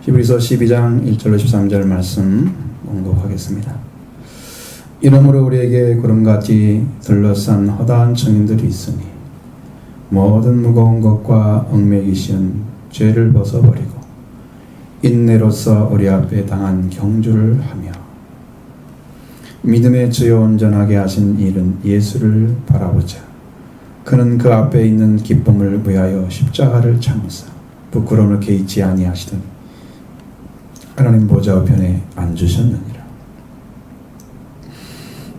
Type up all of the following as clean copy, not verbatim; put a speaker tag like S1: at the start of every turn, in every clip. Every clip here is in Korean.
S1: 히브리서 12장 1절로 13절 말씀 공독하겠습니다. 이러므로 우리에게 구름같이 둘러싼 허다한 증인들이 있으니 모든 무거운 것과 얽매기 쉬운 죄를 벗어버리고 인내로서 우리 앞에 당한 경주를 하며 믿음의 주요 온전하게 하신 일은 예수를 바라보자. 그는 그 앞에 있는 기쁨을 위하여 십자가를 참으사 부끄러움을 개의치 아니하시더니 하나님 보좌 우편에 앉으셨느니라.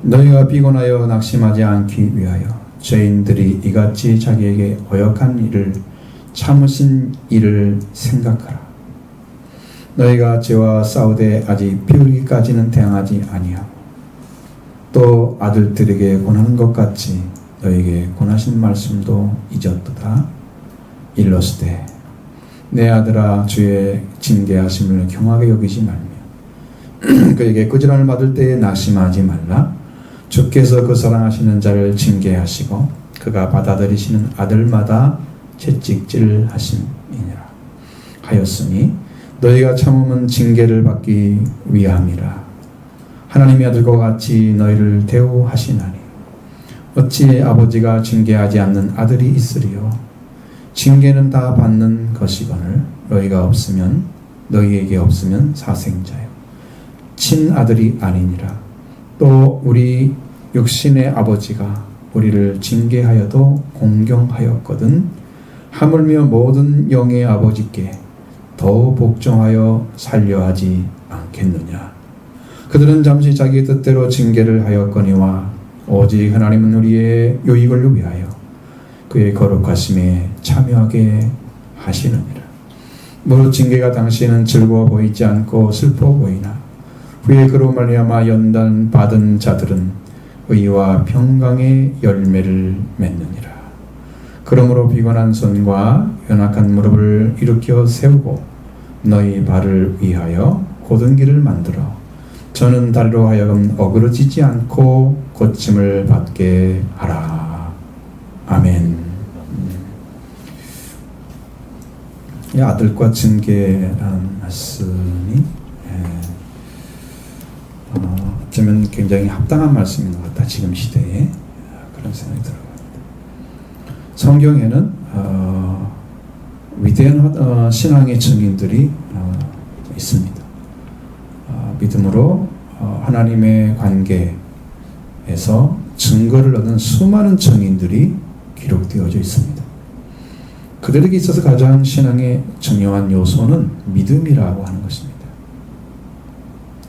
S1: 너희가 피곤하여 낙심하지 않기 위하여 죄인들이 이같이 자기에게 어역한 일을 참으신 일을 생각하라. 너희가 죄와 싸우되 아직 피 흘리기까지는 당하지 아니하고 또 아들들에게 권하는 것 같이 너희에게 권하신 말씀도 잊었도다. 일러스되 내 아들아 주의 징계하심을 경하게 여기지 말며 그에게 꾸지람을 받을 때에 낙심하지 말라. 주께서 그 사랑하시는 자를 징계하시고 그가 받아들이시는 아들마다 채찍질 하심이니라 하였으니 너희가 참음은 징계를 받기 위함이라. 하나님의 아들과 같이 너희를 대우하시나니 어찌 아버지가 징계하지 않는 아들이 있으리요. 징계는 다 받는 것이거늘 너희에게 없으면 사생자요 친아들이 아니니라. 또 우리 육신의 아버지가 우리를 징계하여도 공경하였거든 하물며 모든 영의 아버지께 더 복종하여 살려하지 않겠느냐. 그들은 잠시 자기 뜻대로 징계를 하였거니와 오직 하나님은 우리의 유익을 위하여 그의 거룩하심에 참여하게 하시느니라. 무릇 징계가 당시에는 즐거워 보이지 않고 슬퍼 보이나 후에 그로 말미암아 연단 받은 자들은 의와 평강의 열매를 맺느니라. 그러므로 피곤한 손과 연약한 무릎을 일으켜 세우고 너희 발을 위하여 곧은 길을 만들어 저는 다리로 하여금 어그러지지 않고 고침을 받게 하라. 아멘. 이 아들과 징계라는 말씀이 어쩌면 굉장히 합당한 말씀인 것 같다. 지금 시대에 그런 생각이 들어갑니다. 성경에는 위대한 신앙의 증인들이 있습니다. 믿음으로 하나님의 관계에서 증거를 얻은 수많은 증인들이 기록되어져 있습니다. 그들에게 있어서 가장 신앙의 중요한 요소는 믿음이라고 하는 것입니다.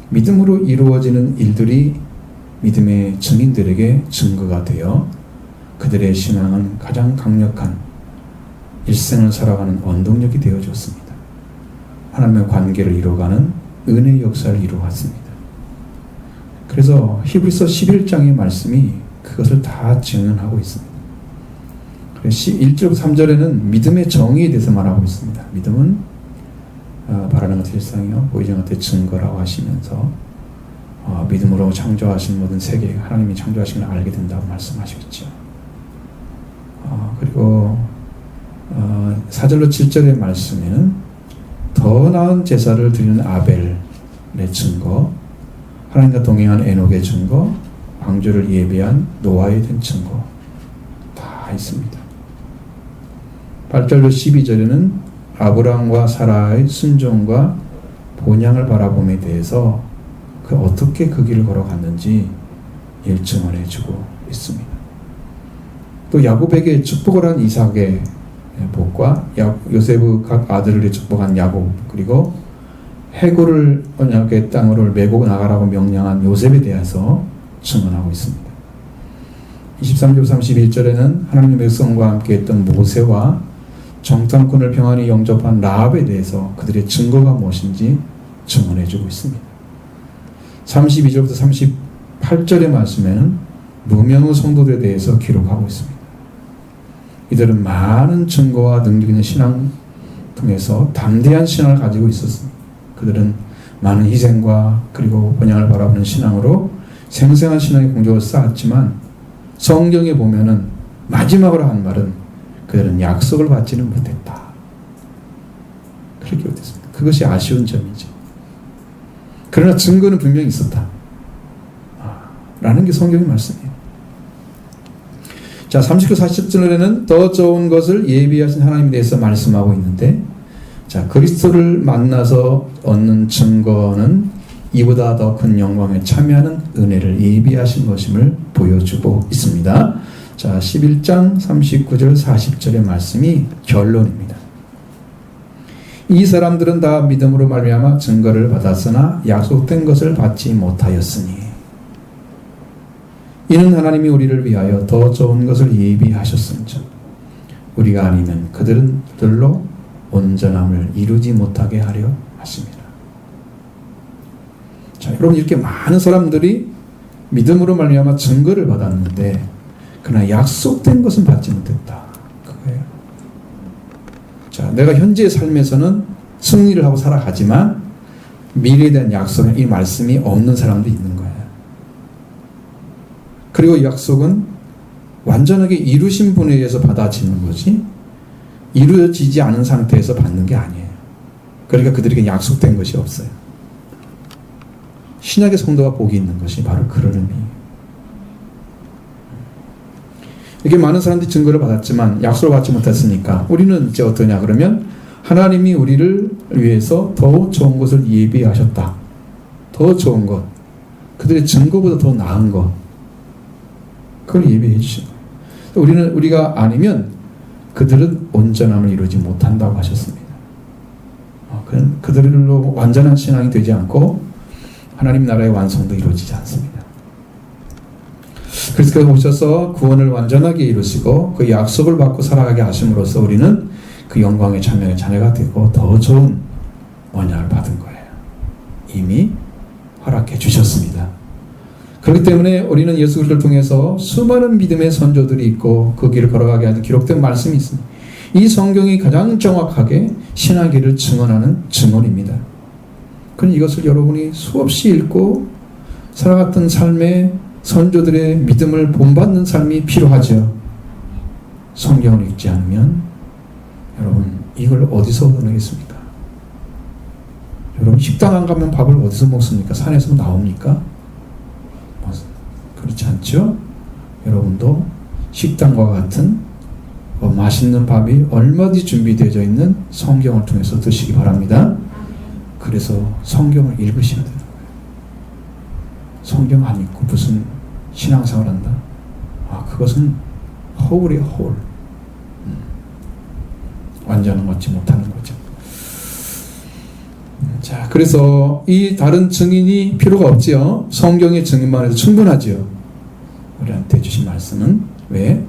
S1: 믿음으로 이루어지는 일들이 믿음의 증인들에게 증거가 되어 그들의 신앙은 가장 강력한 일생을 살아가는 원동력이 되어줬습니다. 하나님의 관계를 이루어가는 은혜의 역사를 이루어갔습니다. 그래서 히브리서 11장의 말씀이 그것을 다 증언하고 있습니다. 1절부터 3절에는 믿음의 정의에 대해서 말하고 있습니다. 믿음은 바라는 것의 일상이요 보이지 않는 것의 증거라고 하시면서 믿음으로 창조하신 모든 세계 하나님이 창조하신 걸 알게 된다고 말씀하시겠죠. 그리고 4절로 7절의 말씀에는 더 나은 제사를 드리는 아벨의 증거, 하나님과 동행한 에녹의 증거, 방주를 예비한 노아에 대한 증거 다 있습니다. 8절로 12절에는 아브라함과 사라의 순종과 본향을 바라봄에 대해서 어떻게 그 길을 걸어갔는지 일증을 해주고 있습니다. 또 야곱에게 축복을 한 이삭의 복과 요셉의 각 아들을 축복한 야곱, 그리고 해골을 언약의 땅으로 메고 나가라고 명령한 요셉에 대해서 증언하고 있습니다. 23절 31절에는 하나님의 백성과 함께 했던 모세와 정탐꾼을 평안히 영접한 라합에 대해서 그들의 증거가 무엇인지 증언해주고 있습니다. 32절부터 38절의 말씀에는 무명의 성도들에 대해서 기록하고 있습니다. 이들은 많은 증거와 능력 있는 신앙 통해서 담대한 신앙을 가지고 있었습니다. 그들은 많은 희생과 그리고 번영을 바라보는 신앙으로 생생한 신앙의 공적을 쌓았지만 성경에 보면은 마지막으로 한 말은 그들은 약속을 받지는 못했다. 그렇게 되었습니다. 그것이 아쉬운 점이죠. 그러나 증거는 분명히 있었다. 라는 게 성경의 말씀이에요. 자, 39, 40절에는 더 좋은 것을 예비하신 하나님에 대해서 말씀하고 있는데, 자, 그리스도를 만나서 얻는 증거는 이보다 더 큰 영광에 참여하는 은혜를 예비하신 것임을 보여주고 있습니다. 자, 11장 39절 40절의 말씀이 결론입니다. 이 사람들은 다 믿음으로 말미암아 증거를 받았으나 약속된 것을 받지 못하였으니 이는 하나님이 우리를 위하여 더 좋은 것을 예비하셨음즉 우리가 아니면 그들로 온전함을 이루지 못하게 하려 하십니다. 자, 여러분, 이렇게 많은 사람들이 믿음으로 말미암아 증거를 받았는데 그러나 약속된 것은 받지 못했다. 그거예요. 자, 내가 현재의 삶에서는 승리를 하고 살아가지만 미래에 대한 약속은 이 말씀이 없는 사람도 있는 거예요. 그리고 이 약속은 완전하게 이루신 분에 의해서 받아지는 거지 이루어지지 않은 상태에서 받는 게 아니에요. 그러니까 그들에게 약속된 것이 없어요. 신약의 성도가 복이 있는 것이 바로 그런 의미예요. 이렇게 많은 사람들이 증거를 받았지만 약속을 받지 못했으니까 우리는 이제 어떠냐 그러면 하나님이 우리를 위해서 더 좋은 것을 예비하셨다. 더 좋은 것, 그들의 증거보다 더 나은 것, 그걸 예비해 주신 거예요. 우리가 아니면 그들은 온전함을 이루지 못한다고 하셨습니다. 그들로 완전한 신앙이 되지 않고 하나님 나라의 완성도 이루어지지 않습니다. 그리스도가 오셔서 구원을 완전하게 이루시고 그 약속을 받고 살아가게 하심으로써 우리는 그 영광의 참여의 자녀가 되고 더 좋은 언약을 받은 거예요. 이미 허락해 주셨습니다. 그렇기 때문에 우리는 예수 그리스도를 통해서 수많은 믿음의 선조들이 있고 그 길을 걸어가게 하는 기록된 말씀이 있습니다. 이 성경이 가장 정확하게 신앙의 길을 증언하는 증언입니다. 그럼 이것을 여러분이 수없이 읽고 살아갔던 삶의 선조들의 믿음을 본받는 삶이 필요하죠. 성경을 읽지 않으면 여러분 이걸 어디서 얻어내겠습니까? 여러분 식당 안 가면 밥을 어디서 먹습니까? 산에서 나옵니까? 그렇지 않죠? 여러분도 식당과 같은 맛있는 밥이 얼마든지 준비되어 있는 성경을 통해서 드시기 바랍니다. 그래서 성경을 읽으셔야 되는 거예요. 성경 안 읽고 무슨 신앙생활 한다? 그것은 허울이에요, 허울. 완전한 얻지 못하는 거죠. 자, 그래서 이 다른 증인이 필요가 없지요. 성경의 증인만 해도 충분하지요. 우리한테 주신 말씀은 왜?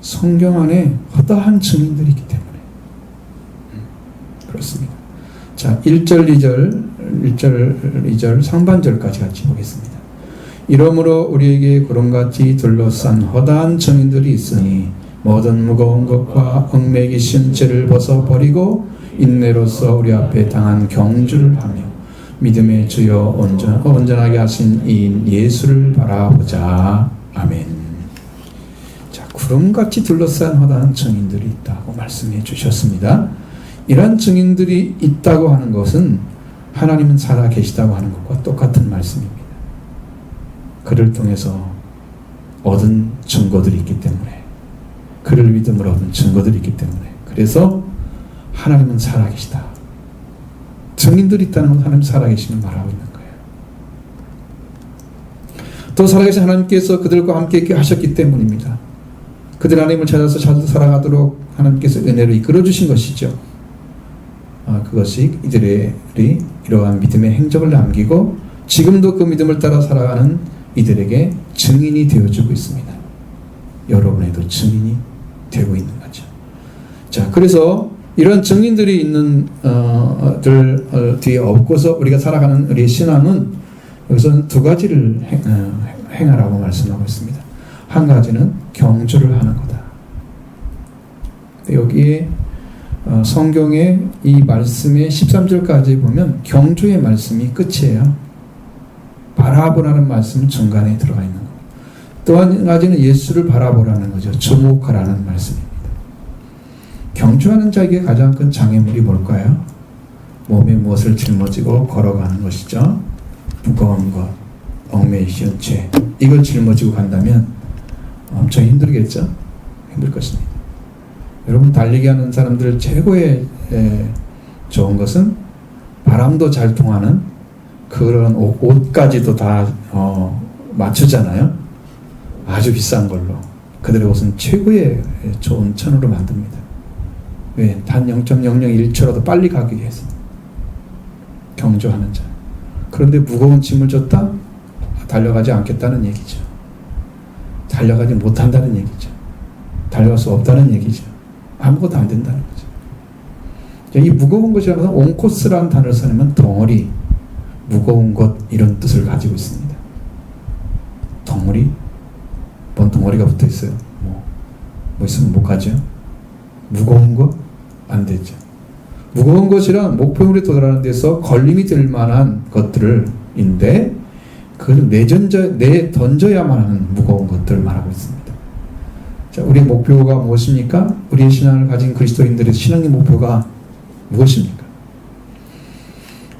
S1: 성경 안에 허다한 증인들이 있기 때문에 그렇습니다. 자, 1절, 2절 상반절까지 같이 보겠습니다. 이러므로 우리에게 구름같이 둘러싼 허다한 증인들이 있으니 모든 무거운 것과 얽매기 쉬운 죄를 벗어버리고 인내로서 우리 앞에 당한 경주를 하며 믿음의 주여 온전하게 하신 이인 예수를 바라보자. 아멘. 자, 구름같이 둘러싼 허다한 증인들이 있다고 말씀해 주셨습니다. 이러한 증인들이 있다고 하는 것은 하나님은 살아 계시다고 하는 것과 똑같은 말씀입니다. 그를 통해서 얻은 증거들이 있기 때문에, 그를 믿음으로 얻은 증거들이 있기 때문에, 그래서 하나님은 살아 계시다. 증인들이 있다는 건 하나님 살아 계심을 말하고 있는 거예요. 또 살아계신 하나님께서 그들과 함께 하셨기 때문입니다. 그들 하나님을 찾아서 잘 살아가도록 하나님께서 은혜로 이끌어 주신 것이죠. 그것이 이들이 이러한 믿음의 행적을 남기고 지금도 그 믿음을 따라 살아가는 이들에게 증인이 되어주고 있습니다. 여러분에도 증인이 되고 있는 거죠. 자, 그래서 이런 증인들이 있는 뒤에 업고서 우리가 살아가는 우리의 신앙은 여기서는 두 가지를 행하라고 말씀하고 있습니다. 한 가지는 경주를 하는 거다. 여기에 성경의 이 말씀의 13절까지 보면 경주의 말씀이 끝이에요. 바라보라는 말씀은 중간에 들어가 있는 거예요. 또 한 가지는 예수를 바라보라는 거죠. 주목하라는 말씀입니다. 경주하는 자에게 가장 큰 장애물이 뭘까요? 몸에 무엇을 짊어지고 걸어가는 것이죠. 무거운 것, 얽매이 씌운 죄, 이걸 짊어지고 간다면 엄청 힘들겠죠. 힘들 것입니다. 여러분, 달리기 하는 사람들 최고의 좋은 것은 바람도 잘 통하는 그런 옷까지도 다 맞추잖아요. 아주 비싼 걸로. 그들의 옷은 최고의 좋은 천으로 만듭니다. 왜? 단 0.001초라도 빨리 가기 위해서. 경주하는 자. 그런데 무거운 짐을 줬다? 달려가지 않겠다는 얘기죠. 달려가지 못한다는 얘기죠. 달려갈 수 없다는 얘기죠. 아무것도 안 된다는 거죠. 이 무거운 것이라는 것은 온코스라는 단어를 써내면 덩어리, 무거운 것, 이런 뜻을 가지고 있습니다. 덩어리? 뭔 덩어리가 붙어 있어요? 뭐 있으면 못 가죠? 무거운 것? 안 되죠. 무거운 것이란 목표물에 도달하는 데서 걸림이 될 만한 것들인데, 그걸 내던져야만 하는 무거운 것들을 말하고 있습니다. 자, 우리의 목표가 무엇입니까? 우리의 신앙을 가진 그리스도인들의 신앙의 목표가 무엇입니까?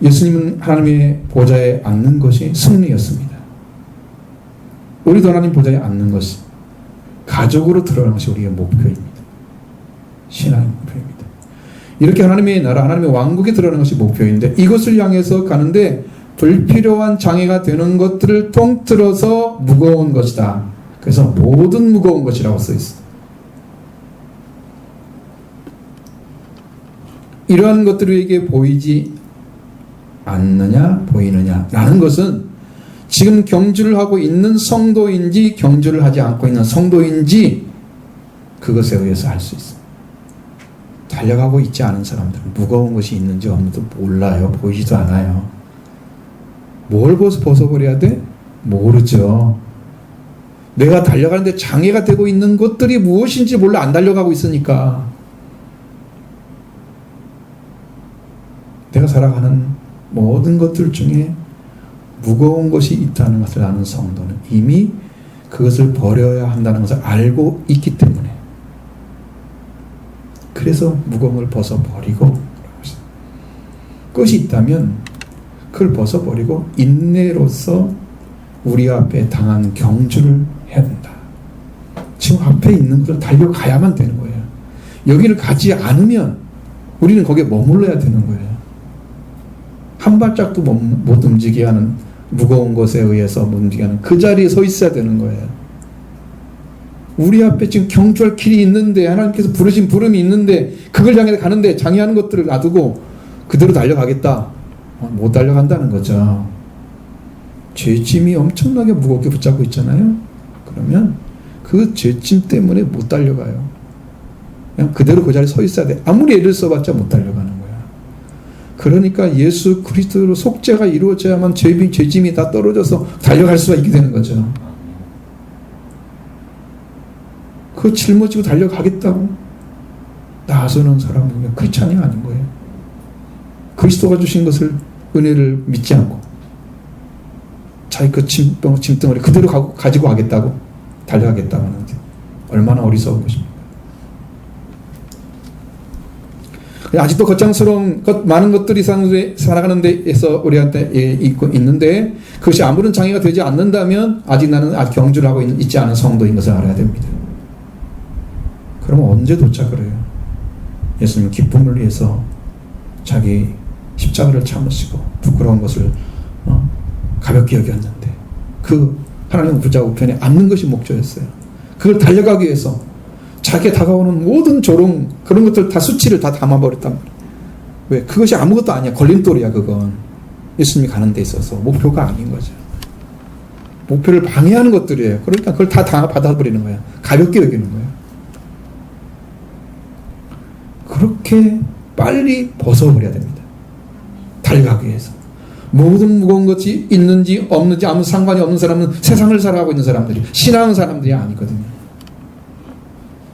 S1: 예수님은 하나님의 보좌에 앉는 것이 승리였습니다. 우리도 하나님 보좌에 앉는 것이, 가족으로 들어가는 것이 우리의 목표입니다. 신앙의 목표입니다. 이렇게 하나님의 나라, 하나님의 왕국에 들어가는 것이 목표인데, 이것을 향해서 가는데 불필요한 장애가 되는 것들을 통틀어서 무거운 것이다. 그래서 모든 무거운 것이라고 써 있습니다. 이러한 것들이 우리에게 보이지 않느냐, 보이느냐 라는 것은 지금 경주를 하고 있는 성도인지 경주를 하지 않고 있는 성도인지 그것에 의해서 알 수 있습니다. 달려가고 있지 않은 사람들은 무거운 것이 있는지 없는지 몰라요. 보이지도 않아요. 뭘 벗어버려야 돼? 모르죠. 내가 달려가는데 장애가 되고 있는 것들이 무엇인지 몰라 안 달려가고 있으니까. 내가 살아가는 모든 것들 중에 무거운 것이 있다는 것을 아는 성도는 이미 그것을 버려야 한다는 것을 알고 있기 때문에, 그래서 무거운 걸 벗어버리고, 그것이 있다면 그걸 벗어버리고 인내로서 우리 앞에 당한 경주를 해야 된다. 지금 앞에 있는 것을 달려가야만 되는 거예요. 여기를 가지 않으면 우리는 거기에 머물러야 되는 거예요. 한 발짝도 못 움직이게 하는, 무거운 것에 의해서 못 움직이게 하는 그 자리에 서 있어야 되는 거예요. 우리 앞에 지금 경주할 길이 있는데, 하나님께서 부르신 부름이 있는데, 그걸 향해 가는데 장애하는 것들을 놔두고 그대로 달려가겠다. 못 달려간다는 거죠. 죄짐이 엄청나게 무겁게 붙잡고 있잖아요. 그러면 그 죄짐 때문에 못 달려가요. 그냥 그대로 그 자리에 서 있어야 돼. 아무리 애를 써봤자 못 달려가는 거야. 그러니까 예수 그리스도로 속죄가 이루어져야만 죄짐이 다 떨어져서 달려갈 수가 있게 되는 거죠. 그거 짊어지고 달려가겠다고 나서는 사람은 크리스찬이 아닌 거예요. 그리스도가 주신 것을, 은혜를 믿지 않고 자기 그 짐덩어리 그대로 가지고 가겠다고, 달려가겠다고 하는데 얼마나 어리석은 것입니까? 아직도 거창스러운 많은 것들이 살아가는 데에서 우리한테 있는데, 그것이 아무런 장애가 되지 않는다면 아직 나는 경주를 하고 있지 않은 성도인 것을 알아야 됩니다. 그러면 언제 도착을 해요? 예수님은 기쁨을 위해서 자기 십자가를 참으시고 부끄러운 것을 가볍게 여겼는데, 그 하나님 보좌 우편에 앉는 것이 목적이었어요. 그걸 달려가기 위해서 자기에 다가오는 모든 조롱, 그런 것들 다 수치를 다 담아버렸단 말이에요. 왜? 그것이 아무것도 아니야. 걸림돌이야. 그건 예수님이 가는 데 있어서 목표가 아닌 거죠. 목표를 방해하는 것들이에요. 그러니까 그걸 다 받아버리는 거야. 가볍게 여기는 거예요. 그렇게 빨리 벗어버려야 됩니다. 달려가기 위해서. 모든 무거운 것이 있는지 없는지 아무 상관이 없는 사람은 세상을 살아가고 있는 사람들이, 신앙하는 사람들이 아니거든요.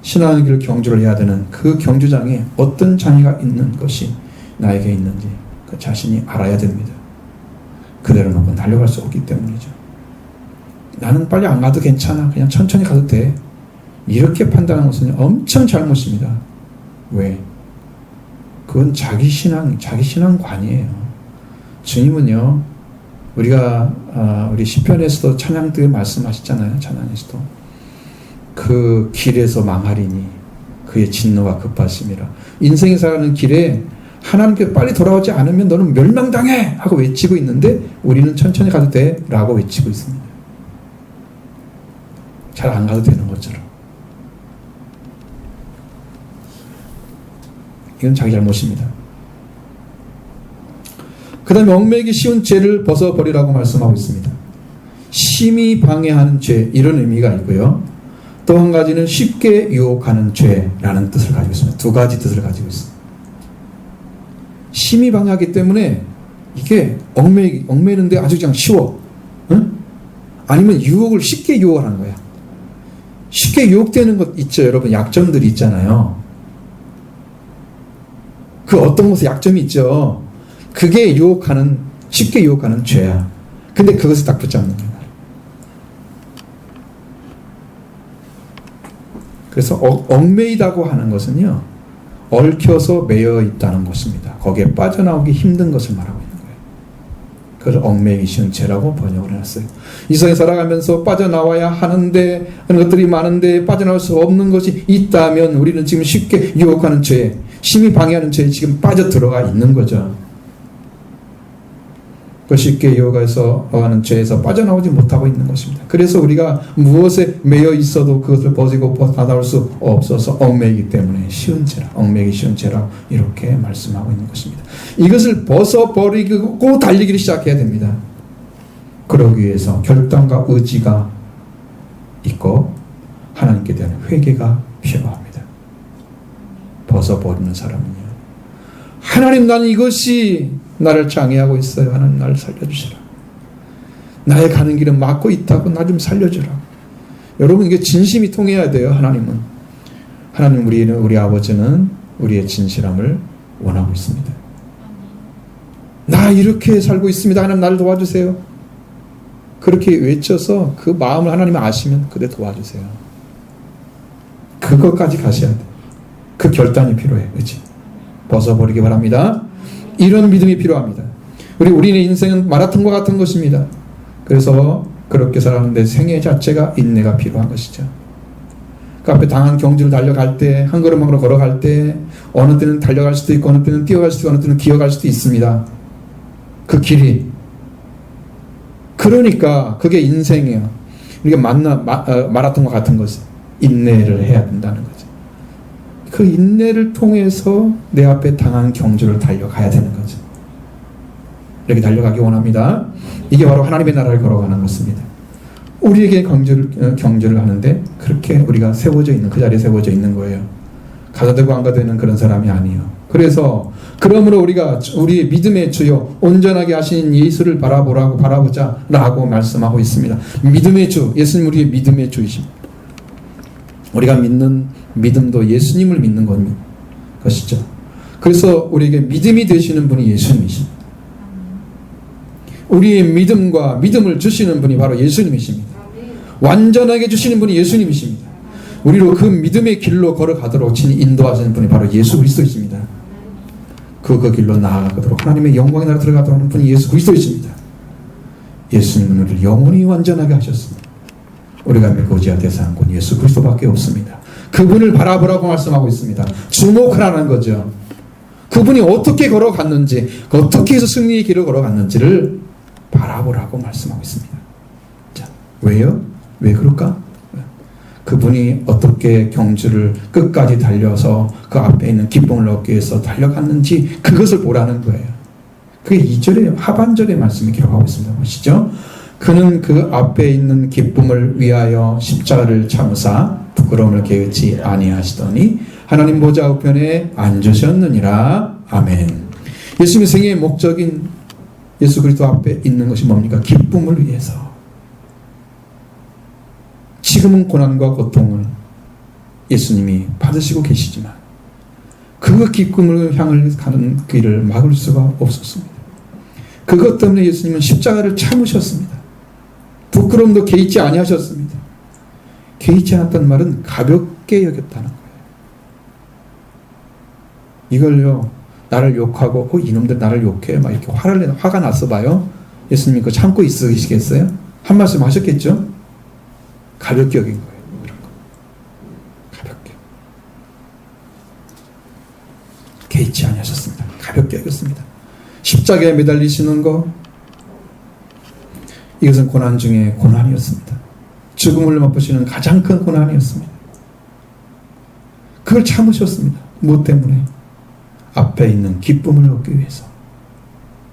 S1: 신앙의 길을 경주를 해야 되는 그 경주장에 어떤 장애가 있는 것이 나에게 있는지 그 자신이 알아야 됩니다. 그대로 놓고 달려갈 수 없기 때문이죠. 나는 빨리 안 가도 괜찮아, 그냥 천천히 가도 돼, 이렇게 판단하는 것은 엄청 잘못입니다. 왜? 그건 자기 신앙관이에요. 주님은요, 우리 시편에서도 찬양들 말씀하셨잖아요. 찬양에서도 그 길에서 망하리니 그의 진노가 급하심이라. 인생이 살아가는 길에 하나님께 빨리 돌아오지 않으면 너는 멸망당해! 하고 외치고 있는데 우리는 천천히 가도 돼! 라고 외치고 있습니다. 잘 안 가도 되는 것처럼. 이건 자기 잘못입니다. 그 다음에 얽매이기 쉬운 죄를 벗어버리라고 말씀하고 있습니다. 심히 방해하는 죄, 이런 의미가 있고요. 또 한 가지는 쉽게 유혹하는 죄라는 뜻을 가지고 있습니다. 두 가지 뜻을 가지고 있습니다. 심히 방해하기 때문에 이게 얽매이는데 아주 그냥 쉬워. 응? 아니면 유혹을 쉽게 유혹하는 거야. 쉽게 유혹되는 것 있죠. 여러분, 약점들이 있잖아요. 그 어떤 곳에 약점이 있죠. 그게 쉽게 유혹하는 죄야. 근데 그것을 딱 붙잡는 거야. 그래서 얽매이다고 하는 것은요, 얽혀서 매여 있다는 것입니다. 거기에 빠져나오기 힘든 것을 말하고 있는 거예요. 그걸 얽매이기 쉬운 죄라고 번역을 해놨어요. 이 세상에 살아가면서 빠져나와야 하는 것들이 많은데 빠져나올 수 없는 것이 있다면 우리는 지금 쉽게 유혹하는 죄, 심히 방해하는 죄에 지금 빠져 들어가 있는 거죠. 그 쉽게 유혹해서 하는 죄에서 빠져나오지 못하고 있는 것입니다. 그래서 우리가 무엇에 매여 있어도 그것을 벗고 벗어나올 수 없어서 얽매이기 때문에 얽매이기 쉬운 죄라고 이렇게 말씀하고 있는 것입니다. 이것을 벗어버리고 달리기를 시작해야 됩니다. 그러기 위해서 결단과 의지가 있고 하나님께 대한 회개가 필요합니다. 벗어버리는 사람은요, 하나님, 나는 이것이 나를 장애하고 있어요. 하나님, 나를 살려주시라. 나의 가는 길은 막고 있다고 나 좀 살려주라. 여러분, 이게 진심이 통해야 돼요. 하나님, 우리 아버지는 우리의 진실함을 원하고 있습니다. 나 이렇게 살고 있습니다. 하나님, 나를 도와주세요. 그렇게 외쳐서 그 마음을 하나님이 아시면 그대 도와주세요. 그것까지 가셔야 돼요. 그 결단이 필요해. 그렇지? 벗어버리기 바랍니다. 이런 믿음이 필요합니다. 우리의 인생은 마라톤과 같은 것입니다. 그래서 그렇게 살아가는데 생애 자체가 인내가 필요한 것이죠. 그 앞에 당한 경주를 달려갈 때, 한 걸음 한 걸음 걸어갈 때, 어느 때는 달려갈 수도 있고, 어느 때는 뛰어갈 수도 있고, 어느 때는 기어갈 수도 있습니다. 그 길이. 그러니까 그게 인생이에요. 이게 마라톤과 같은 것이 인내를 해야 된다는 거죠. 그 인내를 통해서 내 앞에 당한 경주를 달려가야 되는 거죠. 이렇게 달려가기 원합니다. 이게 바로 하나님의 나라를 걸어가는 것입니다. 우리에게 경주를 하는데 그렇게 우리가 그 자리에 세워져 있는 거예요. 가도 되고 안 가도 되는 그런 사람이 아니에요. 그러므로 우리가 우리의 믿음의 주요 온전하게 하신 예수를 바라보자 라고 말씀하고 있습니다. 믿음의 주, 예수님 우리의 믿음의 주이십니다. 우리가 믿는 믿음도 예수님을 믿는 것이죠. 그래서 우리에게 믿음이 되시는 분이 예수님이십니다. 우리의 믿음을 주시는 분이 바로 예수님이십니다. 완전하게 주시는 분이 예수님이십니다. 우리로 그 믿음의 길로 걸어가도록 친히 인도하시는 분이 바로 예수 그리스도이십니다. 그 길로 나아가도록 하나님의 영광의 나라 들어가도록 하는 분이 예수 그리스도이십니다. 예수님은 우리를 영원히 완전하게 하셨습니다. 우리가 믿고자 대상한 건 예수 그리스도밖에 없습니다. 그분을 바라보라고 말씀하고 있습니다. 주목하라는 거죠. 그분이 어떻게 걸어갔는지, 어떻게 해서 승리의 길을 걸어갔는지를 바라보라고 말씀하고 있습니다. 자, 왜요? 왜 그럴까? 그분이 어떻게 경주를 끝까지 달려서 그 앞에 있는 기쁨을 얻기 위해서 달려갔는지 그것을 보라는 거예요. 그게 2절의 하반절의 말씀이 기록하고 있습니다. 보시죠. 그는 그 앞에 있는 기쁨을 위하여 십자가를 참으사 부끄러움을 개의치 아니하시더니 하나님 보좌 우편에 앉으셨느니라. 아멘. 예수님의 생애의 목적인 예수 그리스도 앞에 있는 것이 뭡니까? 기쁨을 위해서. 지금은 고난과 고통을 예수님이 받으시고 계시지만 그 기쁨을 향을 가는 길을 막을 수가 없었습니다. 그것 때문에 예수님은 십자가를 참으셨습니다. 부끄러움도 개의치 아니하셨습니다. 개의치 않았다는 말은 가볍게 여겼다는 거예요. 이걸요, 나를 욕하고 이놈들 나를 욕해 막 이렇게 화가 났어 봐요. 예수님 그거 참고 있으시겠어요? 한 말씀 하셨겠죠? 가볍게 여긴 거예요. 이런 거. 가볍게. 개의치 아니하셨습니다. 가볍게 여겼습니다. 십자가에 매달리시는 거, 이것은 고난 중에 고난이었습니다. 죽음을 맛보시는 가장 큰 고난이었습니다. 그걸 참으셨습니다. 무엇 때문에? 앞에 있는 기쁨을 얻기 위해서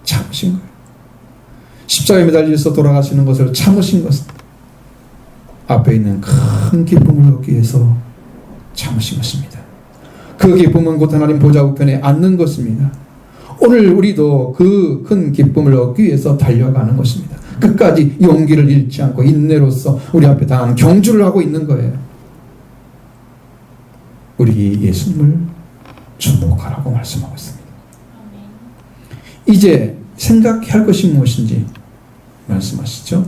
S1: 참으신 거예요. 십자가에 매달려서 돌아가시는 것을 참으신 것은 앞에 있는 큰 기쁨을 얻기 위해서 참으신 것입니다. 그 기쁨은 곧 하나님 보좌 우편에 앉는 것입니다. 오늘 우리도 그 큰 기쁨을 얻기 위해서 달려가는 것입니다. 끝까지 용기를 잃지 않고 인내로서 우리 앞에 당하는 경주를 하고 있는 거예요. 우리 예수님을 주목하라고 말씀하고 있습니다. 이제 생각해야 할 것이 무엇인지 말씀하시죠.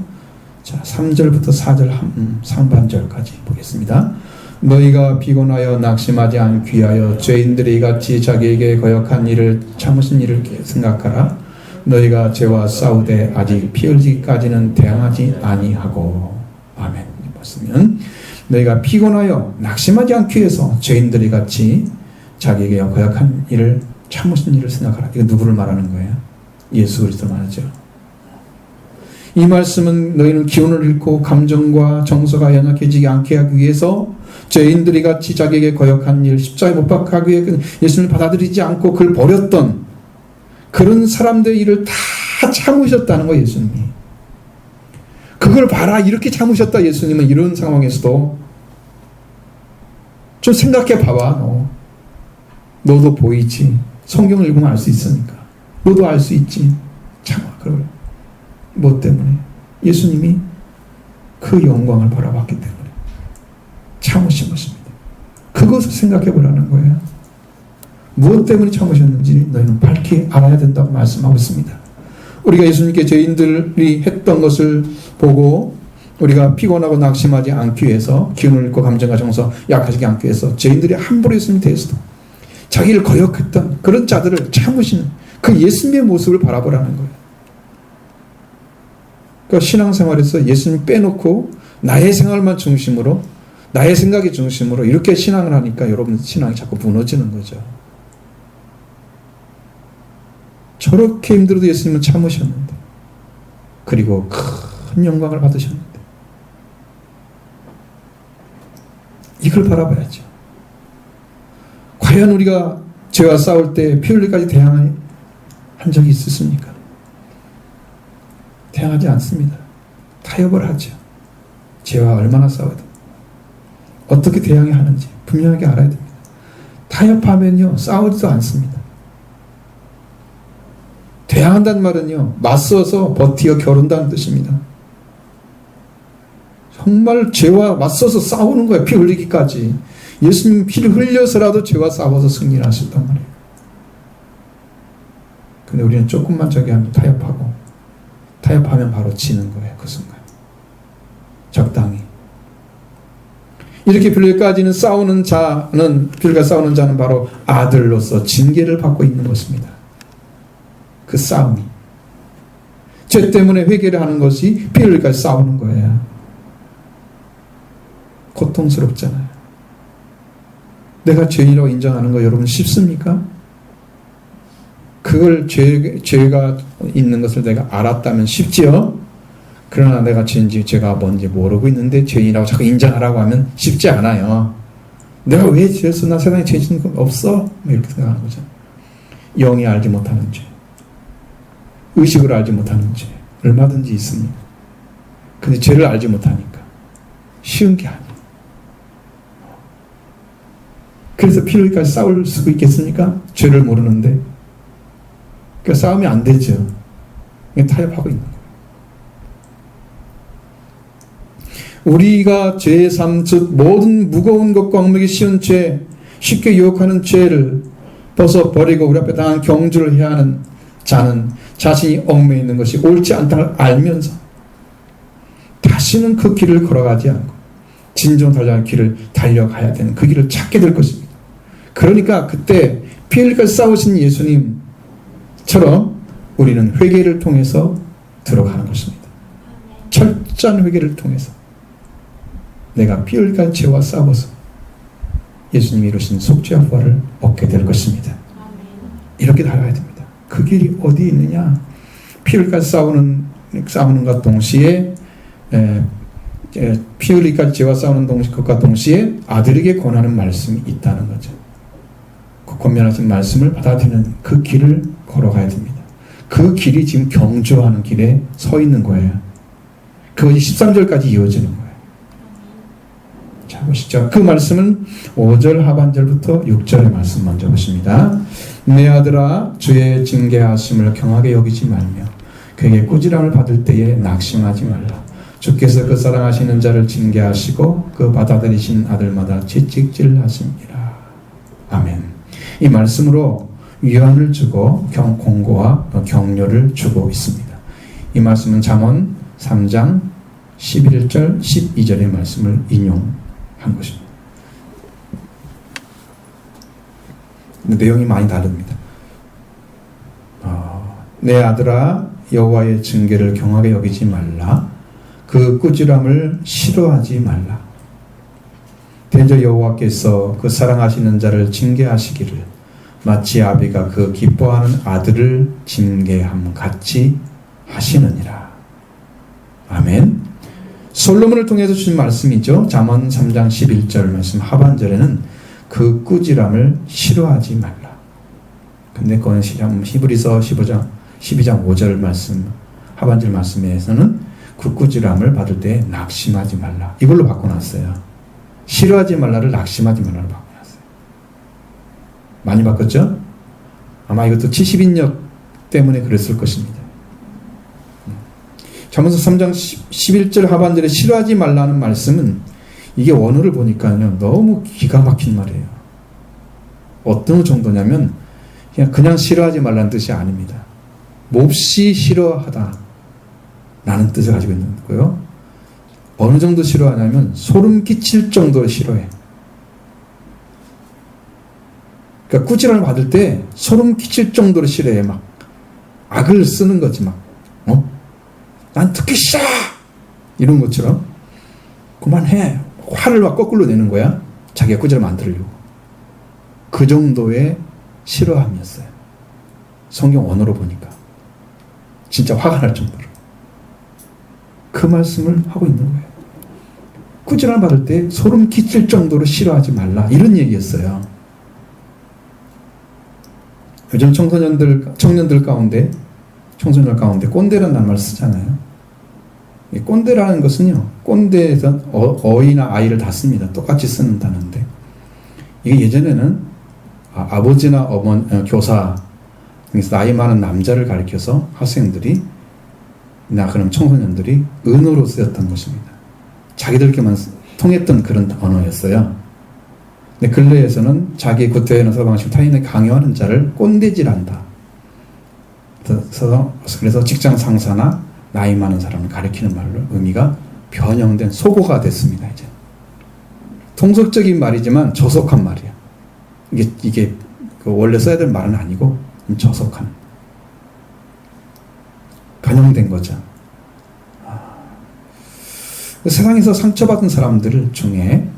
S1: 자, 3절부터 4절 상반절까지 보겠습니다. 너희가 피곤하여 낙심하지 않기 위하여 죄인들이 같이 자기에게 거역한 일을 참으신 일을 생각하라. 너희가 죄와 싸우되 아직 피 흘리기까지는 대항하지 아니하고. 아멘. 말씀은 너희가 피곤하여 낙심하지 않기 위해서 죄인들이 같이 자기에게 거역한 일을 참으신 일을 생각하라. 이거 누구를 말하는 거예요? 예수 그리스도 말하죠. 이 말씀은 너희는 기운을 잃고 감정과 정서가 연약해지지 않게 하기 위해서 죄인들이 같이 자기에게 거역한 일, 십자가에 못 박하기 위해 예수님을 받아들이지 않고 그를 버렸던 그런 사람들의 일을 다 참으셨다는 거예요. 예수님이. 그걸 봐라 이렇게 참으셨다. 예수님은 이런 상황에서도 좀 생각해 봐봐. 너도 보이지. 성경을 읽으면 알 수 있으니까. 너도 알 수 있지. 참아. 그걸. 뭐 때문에? 예수님이 그 영광을 바라봤기 때문에 참으신 것입니다. 그것을 생각해 보라는 거예요. 무엇 때문에 참으셨는지 너희는 밝히 알아야 된다고 말씀하고 있습니다. 우리가 예수님께 죄인들이 했던 것을 보고 우리가 피곤하고 낙심하지 않기 위해서 기운을 잃고 감정과 정서 약하지 않기 위해서 죄인들이 함부로 예수님 대해서도 자기를 거역했던 그런 자들을 참으시는 그 예수님의 모습을 바라보라는 거예요. 그러니까 신앙생활에서 예수님 빼놓고 나의 생활만 중심으로 나의 생각이 중심으로 이렇게 신앙을 하니까 여러분 신앙이 자꾸 무너지는 거죠. 저렇게 힘들어도 예수님은 참으셨는데 그리고 큰 영광을 받으셨는데 이걸 바라봐야죠. 과연 우리가 죄와 싸울 때 피 흘리기까지 대항한 적이 있으십니까? 대항하지 않습니다. 타협을 하죠. 죄와 얼마나 싸워도 어떻게 대항해야 하는지 분명하게 알아야 됩니다. 타협하면요 싸우지도 않습니다. 대항한다는 말은요 맞서서 버티어 겨룬다는 뜻입니다. 정말 죄와 맞서서 싸우는 거예요. 피 흘리기까지. 예수님 피를 흘려서라도 죄와 싸워서 승리를 하셨단 말이에요. 근데 우리는 조금만 저기 하면 타협하면 바로 지는 거예요. 그 순간. 적당히. 이렇게 빌릴까지는 싸우는 자는 바로 아들로서 징계를 받고 있는 것입니다. 그 싸움이. 죄 때문에 회개를 하는 것이 피 흘릴까지 싸우는 거예요. 고통스럽잖아요. 내가 죄인이라고 인정하는 거 여러분 쉽습니까? 그걸 죄가 있는 것을 내가 알았다면 쉽지요? 그러나 내가 죄가 뭔지 모르고 있는데 죄인이라고 자꾸 인정하라고 하면 쉽지 않아요. 내가 왜 죄였어? 나 세상에 죄 짓는 건 없어? 이렇게 생각하는 거죠. 영이 알지 못하는 죄, 의식으로 알지 못하는 죄 얼마든지 있습니다. 근데 죄를 알지 못하니까 쉬운 게 아니에요. 그래서 피 흘리기까지 싸울 수 있겠습니까? 죄를 모르는데. 그러니까 싸움이 안 되죠. 타협하고 있는 거예요. 우리가 죄의 삶, 즉 모든 무거운 것과 얽매기 쉬운 죄, 쉽게 유혹하는 죄를 벗어버리고 우리 앞에 당한 경주를 해야 하는 자는 자신이 얽매여 있는 것이 옳지 않다는 걸 알면서 다시는 그 길을 걸어가지 않고 진정 달려가는 길을 달려가야 되는 그 길을 찾게 될 것입니다. 그러니까 그때 피 흘리까 싸우신 예수님처럼 우리는 회개를 통해서 들어가는 것입니다. 철저한 회개를 통해서 내가 피 흘리까 죄와 싸워서 예수님이 이루신 속죄와 부활을 얻게 될 것입니다. 이렇게 나가야 됩니다. 그 길이 어디 있느냐? 피 흘리까 싸우는과 동시에 피 흘리까 죄와 싸우는 것과 동시에 아들에게 권하는 말씀이 있다는 거죠. 그 권면하신 말씀을 받아들이는 그 길을 걸어가야 됩니다. 그 길이 지금 경주하는 길에 서 있는 거예요. 그것이 13절까지 이어지는 거예요. 자, 보시죠. 그 말씀은 5절 하반절부터 6절의 말씀 먼저 보십니다. 내 아들아, 주의 징계하심을 경하게 여기지 말며 그에게 꾸지람을 받을 때에 낙심하지 말라. 주께서 그 사랑하시는 자를 징계하시고 그 받아들이신 아들마다 채찍질하십니다. 아멘. 이 말씀으로 위안을 주고 공고와 격려를 주고 있습니다. 이 말씀은 잠언 3장 11절 12절의 말씀을 인용한 것입니다. 내용이 많이 다릅니다. 내 아들아, 여호와의 징계를 경하게 여기지 말라. 그 꾸지람을 싫어하지 말라. 대저 여호와께서 그 사랑하시는 자를 징계하시기를 마치 아비가 그 기뻐하는 아들을 징계함 같이 하시느니라. 아멘. 솔로몬을 통해서 주신 말씀이죠. 잠언 3장 11절 말씀 하반절에는 그 꾸지람을 싫어하지 말라. 근데 그건 히브리서 12장 5절 말씀 하반절 말씀에서는 그 꾸지람을 받을 때 낙심하지 말라. 이걸로 바꿔놨어요. 싫어하지 말라를 낙심하지 말라로 바꿔놨어요. 많이 바꿨죠? 아마 이것도 70인역 때문에 그랬을 것입니다. 잠언서 3장 11절 하반절에 싫어하지 말라는 말씀은 이게 원어를 보니까요 너무 기가 막힌 말이에요. 어떤 정도냐면 그냥 싫어하지 말라는 뜻이 아닙니다. 몹시 싫어하다 라는 뜻을 가지고 있는 거고요. 어느 정도 싫어하냐면 소름 끼칠 정도로 싫어해. 그러니까 꾸지람을 받을 때 소름 끼칠 정도로 싫어해. 막 악을 쓰는 거지 막. 난 듣기 싫어! 이런 것처럼 그만해. 화를 막 거꾸로 내는 거야. 자기가 꾸지람 안 들으려고. 그 정도의 싫어함이었어요. 성경 원어로 보니까 진짜 화가 날 정도로 그 말씀을 하고 있는 거예요. 꾸지람 받을 때 소름 끼칠 정도로 싫어하지 말라 이런 얘기였어요. 요즘 청년들 가운데 꼰대라는 말을 쓰잖아요. 꼰대라는 것은요, 꼰대에서 어이나 아이를 다 씁니다. 똑같이 쓰는 단어인데 이게 예전에는 아버지나 교사, 나이 많은 남자를 가리켜서 학생들이 그런 청소년들이 은어로 쓰였던 것입니다. 자기들끼리만 통했던 그런 언어였어요. 근데 근래에서는 자기 구태여는 서방식 타인에 강요하는 자를 꼰대질한다. 그래서 직장 상사나 나이 많은 사람을 가리키는 말로 의미가 변형된 속어가 됐습니다. 이제 통속적인 말이지만 저속한 말이야. 이게 원래 써야 될 말은 아니고 저속한 변형된 거죠. 세상에서 상처받은 사람들 중에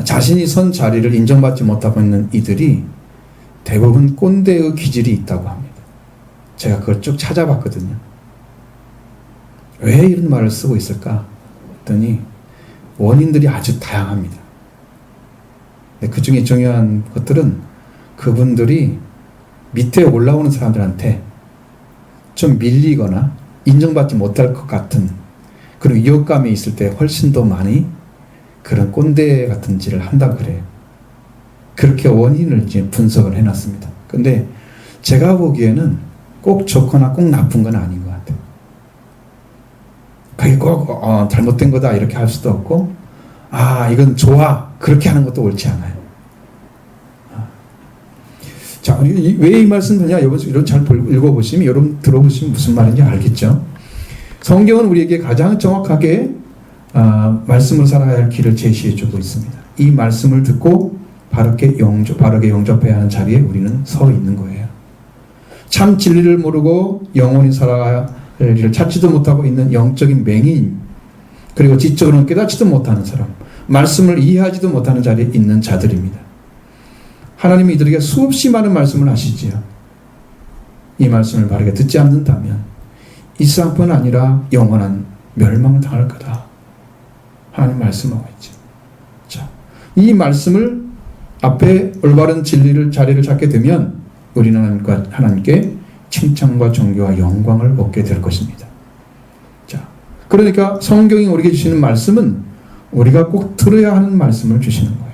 S1: 자신이 선 자리를 인정받지 못하고 있는 이들이 대부분 꼰대의 기질이 있다고 합니다. 제가 그걸 쭉 찾아봤거든요. 왜 이런 말을 쓰고 있을까 했더니 원인들이 아주 다양합니다. 근데 그 중에 중요한 것들은 그분들이 밑에 올라오는 사람들한테 좀 밀리거나 인정받지 못할 것 같은 그런 위협감이 있을 때 훨씬 더 많이 그런 꼰대 같은 짓을 한다고 그래요. 그렇게 원인을 이제 분석을 해놨습니다. 근데 제가 보기에는 꼭 좋거나 꼭 나쁜 건 아닌 것 같아요. 그게 꼭 잘못된 거다 이렇게 할 수도 없고 이건 좋아 그렇게 하는 것도 옳지 않아요. 자, 왜 이 말씀 드냐? 여러분 잘 읽어보시면 여러분 들어보시면 무슨 말인지 알겠죠? 성경은 우리에게 가장 정확하게 말씀을 살아야 할 길을 제시해주고 있습니다. 이 말씀을 듣고 바르게 영접해야 하는 자리에 우리는 서 있는 거예요. 참 진리를 모르고 영원히 살아갈 일을 찾지도 못하고 있는 영적인 맹인, 그리고 지적으로는 깨닫지도 못하는 사람, 말씀을 이해하지도 못하는 자리에 있는 자들입니다. 하나님이 이들에게 수없이 많은 말씀을 하시지요. 이 말씀을 바르게 듣지 않는다면 이 세상뿐 아니라 영원한 멸망을 당할 거다. 하나님 말씀하고 있죠. 자, 이 말씀을 앞에 올바른 진리를 자리를 찾게 되면 우리는 하나님께 칭찬과 존귀와 영광을 얻게 될 것입니다. 자, 그러니까 성경이 우리에게 주시는 말씀은 우리가 꼭 들어야 하는 말씀을 주시는 거예요.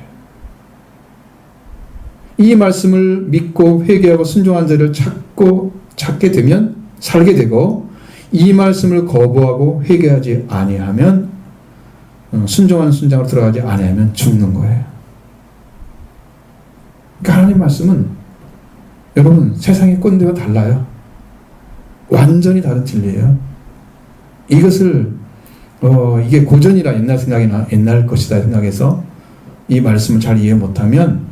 S1: 이 말씀을 믿고 회개하고 순종한 자를 찾게 되면 살게 되고, 이 말씀을 거부하고 회개하지 아니하면, 순종하는 순장으로 들어가지 아니하면 죽는 거예요. 그러니까 하나님 말씀은 여러분 세상의 꼰대와 달라요. 완전히 다른 진리예요. 이것을 이게 고전이라 옛날 것이다 생각해서 이 말씀을 잘 이해 못하면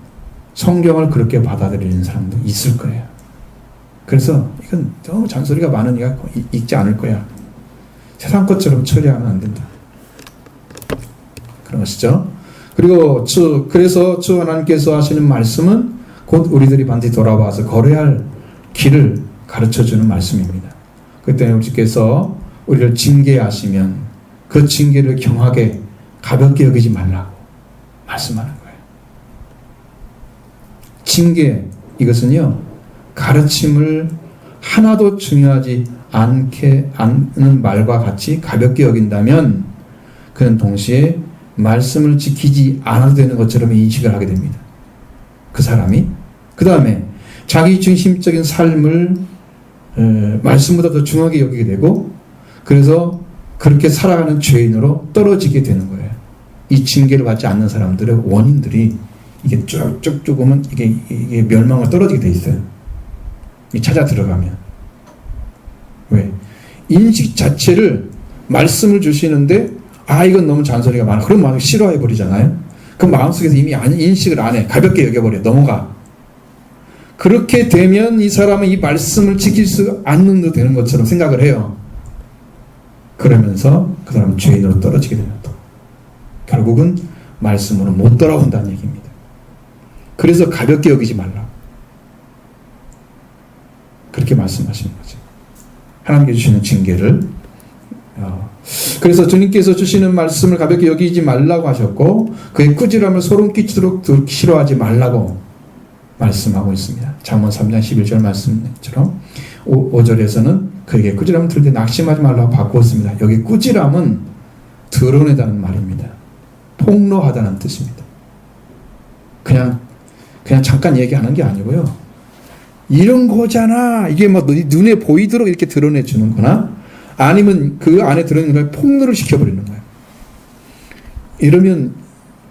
S1: 성경을 그렇게 받아들이는 사람도 있을 거예요. 그래서 이건 너무 잔소리가 많으니까 읽지 않을 거야. 세상 것처럼 처리하면 안 된다. 그런 것이죠. 그리고 그래서 주 하나님께서 하시는 말씀은 곧 우리들이 반드시 돌아와서 걸어야 할 길을 가르쳐주는 말씀입니다. 그렇기 때문에 주께서 우리를 징계하시면 그 징계를 경하게 가볍게 여기지 말라고 말씀하는 거예요. 징계, 이것은요, 가르침을 하나도 중요하지 않는 말과 같이 가볍게 여긴다면 그는 동시에 말씀을 지키지 않아도 되는 것처럼 인식을 하게 됩니다. 그 사람이. 그 다음에 자기 중심적인 삶을 말씀보다 더 중요하게 여기게 되고, 그래서 그렇게 살아가는 죄인으로 떨어지게 되는 거예요. 이 징계를 받지 않는 사람들의 원인들이 이게 쭉쭉 오면 이게 멸망을 떨어지게 돼 있어요. 찾아 들어가면. 왜? 인식 자체를 말씀을 주시는데 이건 너무 잔소리가 많아. 그럼 마음이 싫어해 버리잖아요. 그 마음속에서 이미 인식을 안 해. 가볍게 여겨버려. 넘어가. 그렇게 되면 이 사람은 이 말씀을 지킬 수 않는 되는 것처럼 생각을 해요. 그러면서 그 사람은 죄인으로 떨어지게 됩니다. 결국은 말씀으로 못 돌아온다는 얘기입니다. 그래서 가볍게 여기지 말라. 그렇게 말씀하시는 거죠. 하나님께 주시는 징계를. 그래서 주님께서 주시는 말씀을 가볍게 여기지 말라고 하셨고, 그의 꾸지람을 소름 끼치도록 싫어하지 말라고 말씀하고 있습니다. 잠언 3장 11절 말씀처럼 5절에서는 그에게 꾸지람을 들을 때 낙심하지 말라고 바꾸었습니다. 여기 꾸지람은 드러내다는 말입니다. 폭로하다는 뜻입니다. 그냥 잠깐 얘기하는 게 아니고요. 이런 거잖아. 이게 막 눈에 보이도록 이렇게 드러내 주는 거나, 아니면 그 안에 들어있는 걸 폭로를 시켜버리는 거예요. 이러면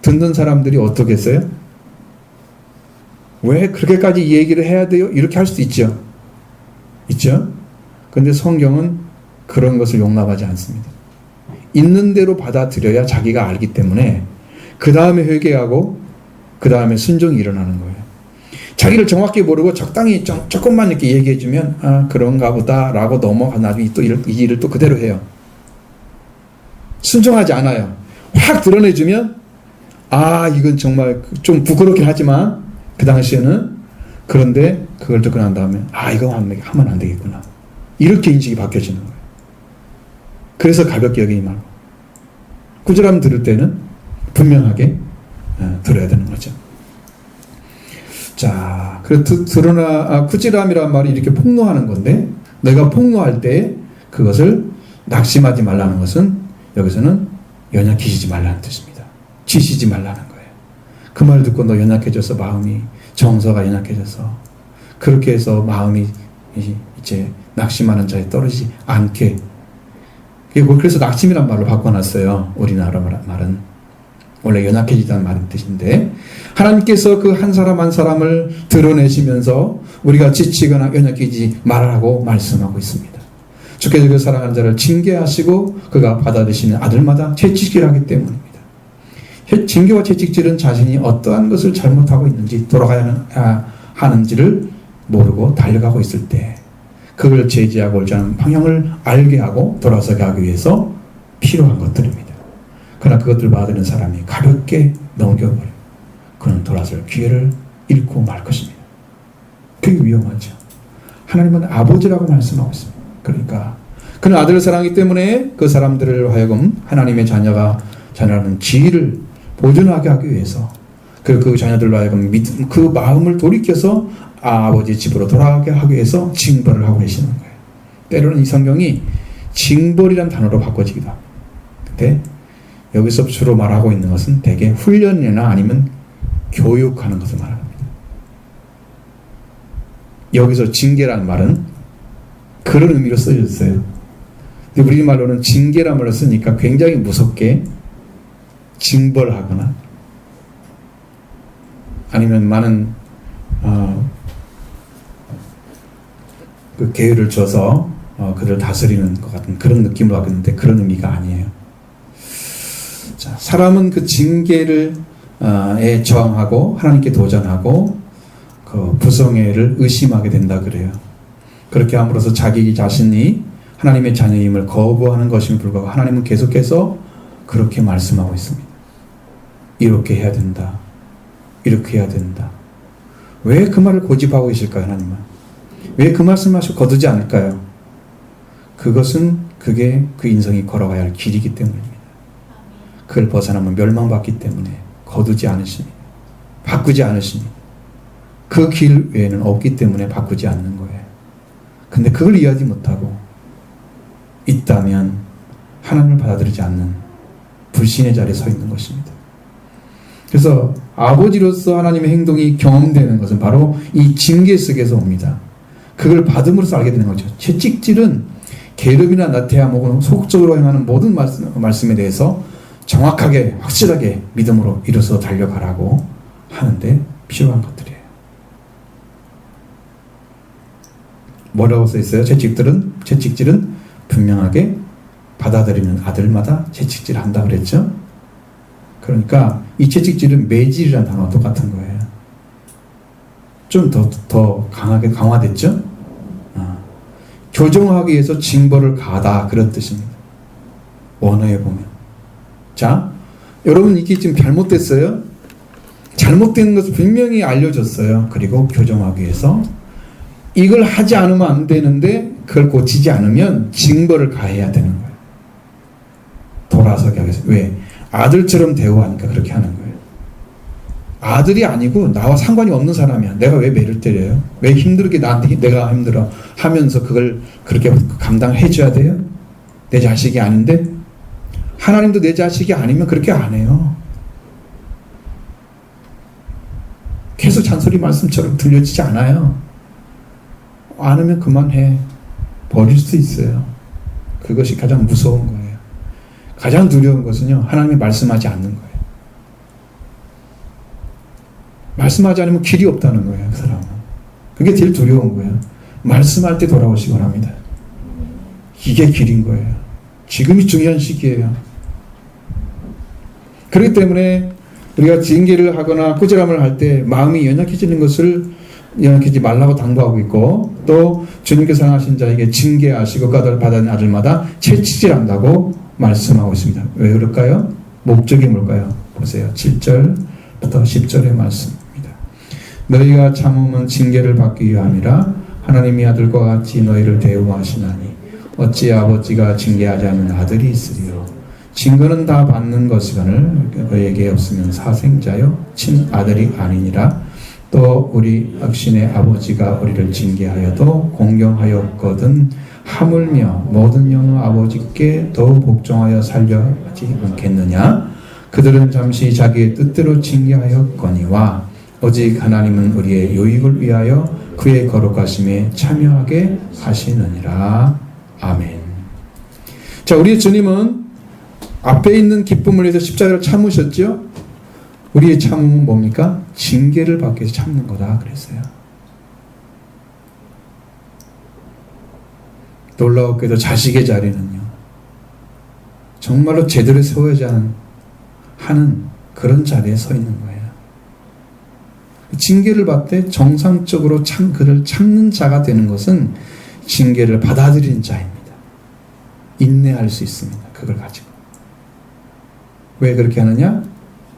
S1: 듣는 사람들이 어떻겠어요? 왜 그렇게까지 이 얘기를 해야 돼요? 이렇게 할 수도 있죠. 그런데 성경은 그런 것을 용납하지 않습니다. 있는 대로 받아들여야 자기가 알기 때문에 그 다음에 회개하고 그 다음에 순종이 일어나는 거예요. 자기를 정확히 모르고 적당히 조금만 이렇게 얘기해주면 그런가 보다 라고 넘어가 나중에 또 이 일을 또 그대로 해요. 순종하지 않아요. 확 드러내주면 이건 정말 좀 부끄럽긴 하지만 그 당시에는, 그런데 그걸 듣고 난 다음에 이거 하면 안 되겠구나, 이렇게 인식이 바뀌어지는 거예요. 그래서 가볍게 여기지 말고 꾸지람 들을 때는 분명하게 들어야 되는 거죠. 자, 그래서 꾸지람이라는 말이 이렇게 폭로하는 건데, 내가 폭로할 때 그것을 낙심하지 말라는 것은 여기서는 연약해지지 말라는 뜻입니다. 지시지 말라는 거예요. 그 말을 듣고 너 연약해져서 마음이, 정서가 연약해져서 그렇게 해서 마음이 이제 낙심하는 자에 떨어지지 않게. 그래서 낙심이란 말로 바꿔놨어요. 우리나라 말은. 원래 연약해지다는 말인 뜻인데, 하나님께서 그 한 사람 한 사람을 드러내시면서 우리가 지치거나 연약해지지 말라고 말씀하고 있습니다. 주께서 그 사랑하는 자를 징계하시고 그가 받아들이시는 아들마다 채찍질 하기 때문입니다. 징계와 채찍질은 자신이 어떠한 것을 잘못하고 있는지 돌아가야 하는지를 모르고 달려가고 있을 때 그걸 제지하고 옳지 않은 방향을 알게 하고 돌아서게 하기 위해서 필요한 것들입니다. 그러나 그것들을 받아들이는 사람이 가볍게 넘겨버려요. 그는 돌아설 기회를 잃고 말 것입니다. 그게 위험하죠. 하나님은 아버지라고 말씀하고 있습니다. 그러니까 그는 아들을 사랑하기 때문에 그 사람들을 하여금 하나님의 자녀라는 지위를 보존하게 하기 위해서 그 자녀들로 하여금 그 마음을 돌이켜서 아버지 집으로 돌아가게 하기 위해서 징벌을 하고 계시는 거예요. 때로는 이 성경이 징벌이란 단어로 바꿔지기도 합니다. 근데 여기서 주로 말하고 있는 것은 대개 훈련이나 아니면 교육하는 것을 말합니다. 여기서 징계라는 말은 그런 의미로 쓰여졌어요. 근데 우리말로는 징계라는 말을 쓰니까 굉장히 무섭게 징벌하거나 아니면 많은 그 계율을 줘서 그들을 다스리는 것 같은 그런 느낌으로 하겠는데 그런 의미가 아니에요. 자, 사람은 그 징계를 에 저항하고 하나님께 도전하고 그 부성애를 의심하게 된다 그래요. 그렇게 함으로써 자기 자신이 하나님의 자녀임을 거부하는 것임을 불구하고 하나님은 계속해서 그렇게 말씀하고 있습니다. 이렇게 해야 된다. 이렇게 해야 된다. 왜 그 말을 고집하고 계실까요, 하나님은? 왜 그 말씀하시고 거두지 않을까요? 그것은 그게 그 인생이 걸어가야 할 길이기 때문입니다. 그걸 벗어나면 멸망받기 때문에 거두지 않으십니다. 바꾸지 않으십니다. 그 길 외에는 없기 때문에 바꾸지 않는 거예요. 근데 그걸 이해하지 못하고 있다면 하나님을 받아들이지 않는 불신의 자리에 서 있는 것입니다. 그래서 아버지로서 하나님의 행동이 경험되는 것은 바로 이 징계 속에서 옵니다. 그걸 받음으로써 알게 되는 거죠. 채찍질은 게으름이나 나태함 혹은 소극적으로 행하는 모든 말씀에 대해서 정확하게 확실하게 믿음으로 이루어서 달려가라고 하는데 필요한 것들이에요. 뭐라고 써 있어요? 채찍질은 분명하게 받아들이는 아들마다 채찍질을 한다 그랬죠? 그러니까 이 채찍질은 매질이라는 단어와 똑같은 거예요. 좀 더 강하게 강화됐죠? 교정하기 위해서 징벌을 가하다 그런 뜻입니다. 원어에 보면. 자, 여러분 이게 지금 잘못됐어요? 잘못된 것을 분명히 알려줬어요. 그리고 교정하기 위해서 이걸 하지 않으면 안 되는데 그걸 고치지 않으면 징벌을 가해야 되는 거예요. 돌아서게 하기 위해서. 왜? 아들처럼 대우하니까 그렇게 하는 거예요. 아들이 아니고 나와 상관이 없는 사람이야. 내가 왜 매를 때려요? 왜 힘들게 나한테 내가 힘들어 하면서 그걸 그렇게 감당해줘야 돼요? 내 자식이 아닌데? 하나님도 내 자식이 아니면 그렇게 안 해요. 계속 잔소리 말씀처럼 들려지지 않아요. 안 하면 그만해. 버릴 수 있어요. 그것이 가장 무서운 거예요. 가장 두려운 것은요, 하나님이 말씀하지 않는 거예요. 말씀하지 않으면 길이 없다는 거예요, 그 사람은. 그게 제일 두려운 거예요. 말씀할 때 돌아오시기 바랍니다. 이게 길인 거예요. 지금이 중요한 시기예요. 그렇기 때문에 우리가 징계를 하거나 꾸지람을 할 때 마음이 연약해지는 것을 연약해지지 말라고 당부하고 있고, 또 주님께서 사랑하신 자에게 징계하시고 그들을 받은 아들마다 채찍질한다고 말씀하고 있습니다. 왜 그럴까요? 목적이 뭘까요? 보세요. 7절부터 10절의 말씀입니다. 너희가 참음은 징계를 받기 위함이라 하나님이 아들과 같이 너희를 대우하시나니 어찌 아버지가 징계하지 않는 아들이 있으리요. 징거는 다 받는 것이거늘 그에게 없으면 사생자요 친아들이 아니니라. 또 우리 악신의 아버지가 우리를 징계하여도 공경하였거든 하물며 모든 영의 아버지께 더 복종하여 살려하지 않겠느냐. 그들은 잠시 자기의 뜻대로 징계하였거니와 오직 하나님은 우리의 유익을 위하여 그의 거룩하심에 참여하게 하시느니라. 아멘. 자, 우리 주님은 앞에 있는 기쁨을 위해서 십자가를 참으셨죠? 우리의 참음은 뭡니까? 징계를 받기 위해서 참는 거다 그랬어요. 놀라웠게도 자식의 자리는요, 정말로 제대로 세워야지 하는 그런 자리에 서 있는 거예요. 징계를 받되 정상적으로 그를 참는 자가 되는 것은 징계를 받아들이는 자입니다. 인내할 수 있습니다. 그걸 가지고. 왜 그렇게 하느냐?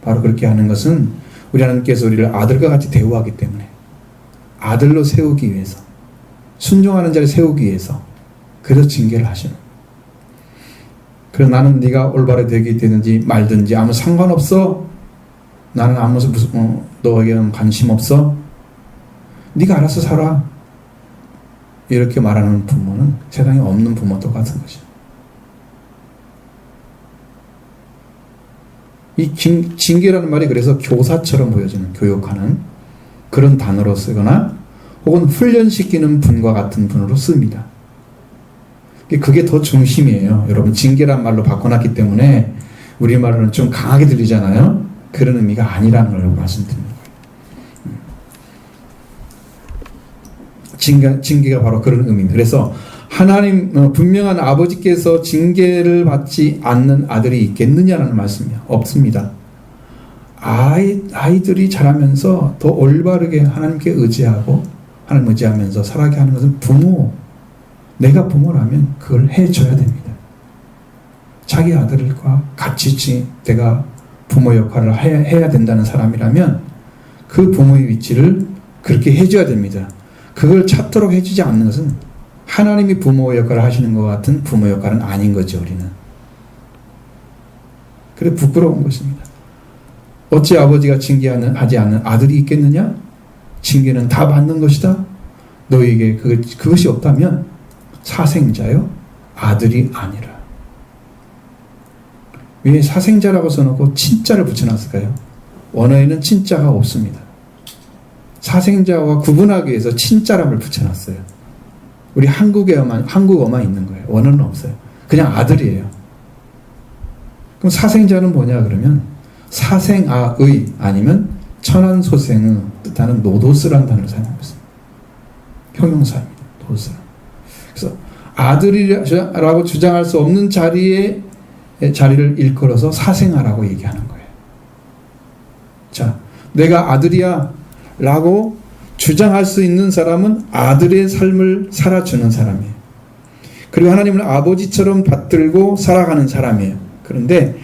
S1: 바로 그렇게 하는 것은 우리 하나님께서 우리를 아들과 같이 대우하기 때문에, 아들로 세우기 위해서, 순종하는 자를 세우기 위해서, 그래서 징계를 하시는 거예요. 그래서 나는 네가 올바르게 되든지 말든지 아무 상관없어. 나는 너에게는 관심 없어. 네가 알아서 살아. 이렇게 말하는 부모는 세상에 없는 부모 똑같은 것이죠. 이 징계라는 말이 그래서 교사처럼 보여지는, 교육하는 그런 단어로 쓰거나 혹은 훈련시키는 분과 같은 분으로 씁니다. 그게 더 중심이에요. 여러분, 징계란 말로 바꿔놨기 때문에 우리말로는 좀 강하게 들리잖아요. 그런 의미가 아니라는 걸 말씀드리는 거예요. 징계가 바로 그런 의미입니다. 그래서 하나님, 분명한 아버지께서 징계를 받지 않는 아들이 있겠느냐라는 말씀이요. 없습니다. 아이들이 자라면서 더 올바르게 하나님께 의지하고 하나님 의지하면서 살아가게 하는 것은 내가 부모라면 그걸 해줘야 됩니다. 자기 아들과 같이 내가 부모 역할을 해야 된다는 사람이라면 그 부모의 위치를 그렇게 해줘야 됩니다. 그걸 찾도록 해주지 않는 것은 하나님이 부모 역할을 하시는 것 같은 부모 역할은 아닌 거죠, 우리는. 그래 부끄러운 것입니다. 어찌 아버지가 징계하지 않는 아들이 있겠느냐? 징계는 다 받는 것이다. 너에게 그것이 없다면 사생자요, 아들이 아니라. 왜 사생자라고 써놓고 친자를 붙여놨을까요? 원어에는 친자가 없습니다. 사생자와 구분하기 위해서 친자람을 붙여놨어요. 우리 한국어만 있는 거예요. 원어는 없어요. 그냥 아들이에요. 그럼 사생자는 뭐냐 그러면 사생아의 아니면 천안소생의 뜻하는 노도스라는 단어를 사용하고 있습니다. 형용사입니다. 노도스. 그래서 아들이라고 주장할 수 없는 자리를 일컬어서 사생아라고 얘기하는 거예요. 자, 내가 아들이야 라고 주장할 수 있는 사람은 아들의 삶을 살아주는 사람이에요. 그리고 하나님을 아버지처럼 받들고 살아가는 사람이에요. 그런데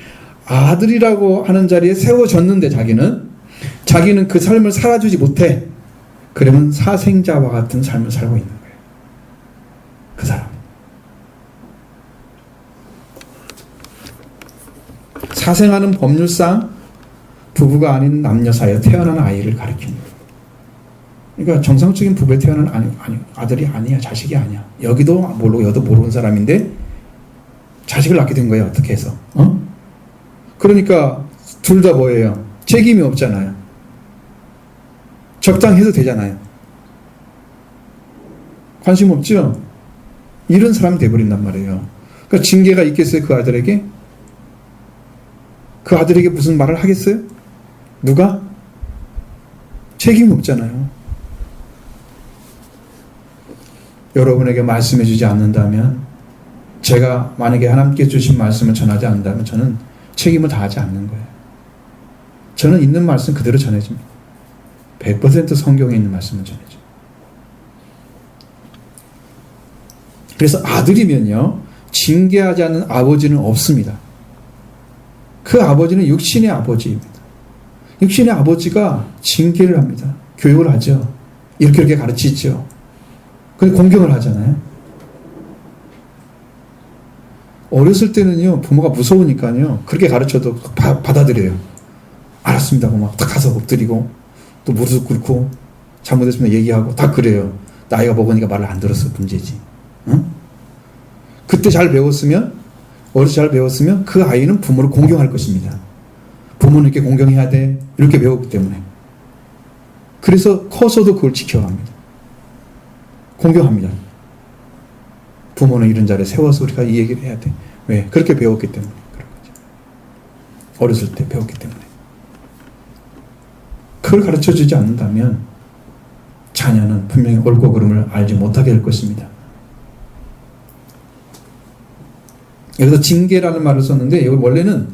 S1: 아들이라고 하는 자리에 세워졌는데 자기는 그 삶을 살아주지 못해. 그러면 사생자와 같은 삶을 살고 있는 거예요. 그 사람. 사생아는 법률상 부부가 아닌 남녀 사이에 태어난 아이를 가리킵니다. 그러니까 정상적인 부부에 태어난 아들이 아니야, 자식이 아니야. 여기도 모르고 여도 모르는 사람인데 자식을 낳게 된 거예요. 어떻게 해서? 그러니까 둘 다 뭐예요? 책임이 없잖아요. 적당히 해도 되잖아요. 관심 없죠? 이런 사람이 돼버린단 말이에요. 그러니까 징계가 있겠어요? 그 아들에게? 그 아들에게 무슨 말을 하겠어요? 누가? 책임이 없잖아요. 여러분에게 말씀해 주지 않는다면, 제가 만약에 하나님께 주신 말씀을 전하지 않는다면 저는 책임을 다하지 않는 거예요. 저는 있는 말씀 그대로 전해줍니다. 100% 성경에 있는 말씀을 전해줘. 그래서 아들이면요, 징계하지 않는 아버지는 없습니다. 그 아버지는 육신의 아버지입니다. 육신의 아버지가 징계를 합니다. 교육을 하죠. 이렇게 가르치죠. 근데 공경을 하잖아요. 어렸을 때는요, 부모가 무서우니까요, 그렇게 가르쳐도 받아들여요. 알았습니다 하고 막 딱 가서 엎드리고 또 무릎 꿇고 잘못했으면 얘기하고 다 그래요. 나이가 먹으니까 말을 안 들었어 문제지. 응? 그때 잘 배웠으면, 어려서 잘 배웠으면 그 아이는 부모를 공경할 것입니다. 부모는 이렇게 공경해야 돼, 이렇게 배웠기 때문에. 그래서 커서도 그걸 지켜갑니다. 공경합니다. 부모는 이런 자리에 세워서 우리가 이 얘기를 해야 돼. 왜? 그렇게 배웠기 때문에 그런 거죠. 어렸을 때 배웠기 때문에. 그걸 가르쳐주지 않는다면 자녀는 분명히 옳고 그름을 알지 못하게 될 것입니다. 여기서 징계라는 말을 썼는데, 이걸 원래는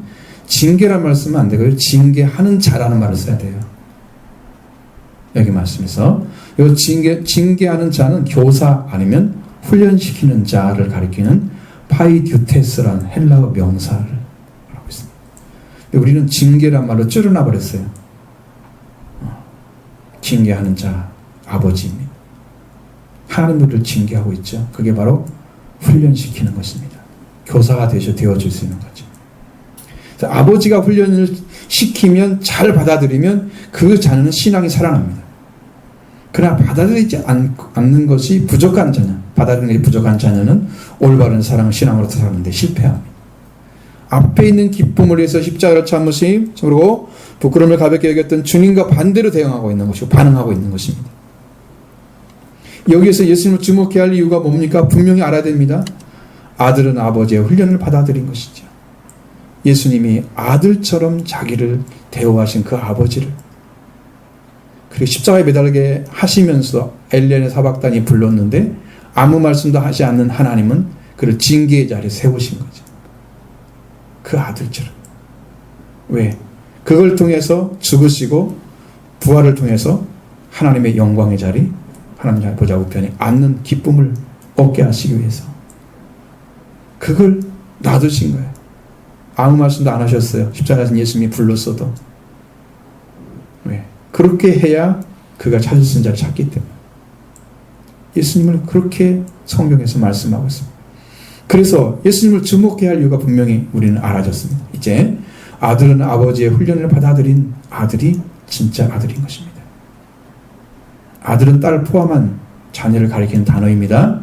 S1: 징계란 말 쓰면 안 되고요. 징계하는 자라는 말을 써야 돼요. 여기 말씀에서 이 징계하는 자는 교사 아니면 훈련시키는 자를 가리키는 파이듀테스라는 헬라어 명사를 하고 있습니다. 우리는 징계란 말로 줄여놔 버렸어요. 징계하는 자, 아버지입니다. 하나님 우리를 징계하고 있죠. 그게 바로 훈련시키는 것입니다. 교사가 되어줄 수 있는 거죠. 아버지가 훈련을 시키면 잘 받아들이면 그 자녀는 신앙이 살아납니다. 그러나 받아들이지 않는 것이 부족한 자녀, 받아들이는 게 부족한 자녀는 올바른 사랑을 신앙으로 살았는데 실패합니다. 앞에 있는 기쁨을 위해서 십자가를 참으심, 그리고 부끄러움을 가볍게 여겼던 주님과 반대로 대응하고 있는 것이고 반응하고 있는 것입니다. 여기에서 예수님을 주목해야 할 이유가 뭡니까? 분명히 알아야 됩니다. 아들은 아버지의 훈련을 받아들인 것이죠. 예수님이 아들처럼 자기를 대우하신 그 아버지를, 그리고 십자가에 매달리게 하시면서 엘리야의 사박단이 불렀는데 아무 말씀도 하지 않는 하나님은 그를 징계의 자리에 세우신 거죠. 그 아들처럼. 왜? 그걸 통해서 죽으시고 부활을 통해서 하나님의 영광의 자리, 하나님 보좌 우편에 앉는 기쁨을 얻게 하시기 위해서 그걸 놔두신 거예요. 아무 말씀도 안 하셨어요. 십자가에서 예수님이 불렀어도. 왜? 그렇게 해야 그가 찾을 수 있는 자를 찾기 때문에. 예수님을 그렇게 성경에서 말씀하고 있습니다. 그래서 예수님을 주목해야 할 이유가 분명히 우리는 알아졌습니다. 이제 아들은 아버지의 훈련을 받아들인 아들이 진짜 아들인 것입니다. 아들은 딸을 포함한 자녀를 가리키는 단어입니다.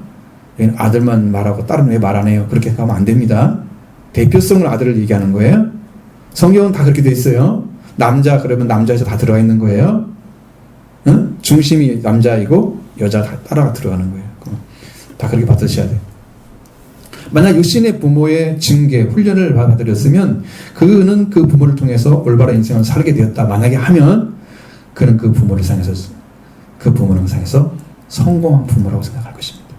S1: 여기는 아들만 말하고 딸은 왜 말 안 해요? 그렇게 하면 안 됩니다. 대표성을 아들을 얘기하는 거예요. 성경은 다 그렇게 돼 있어요. 남자 그러면 남자에서 다 들어가 있는 거예요. 응? 중심이 남자이고 여자 다 따라가 들어가는 거예요. 다 그렇게 받으셔야 돼요. 만약 육신의 부모의 징계, 훈련을 받아들였으면 그는 그 부모를 통해서 올바른 인생을 살게 되었다. 만약에 하면 그는 그 부모를 상해서 성공한 부모라고 생각할 것입니다.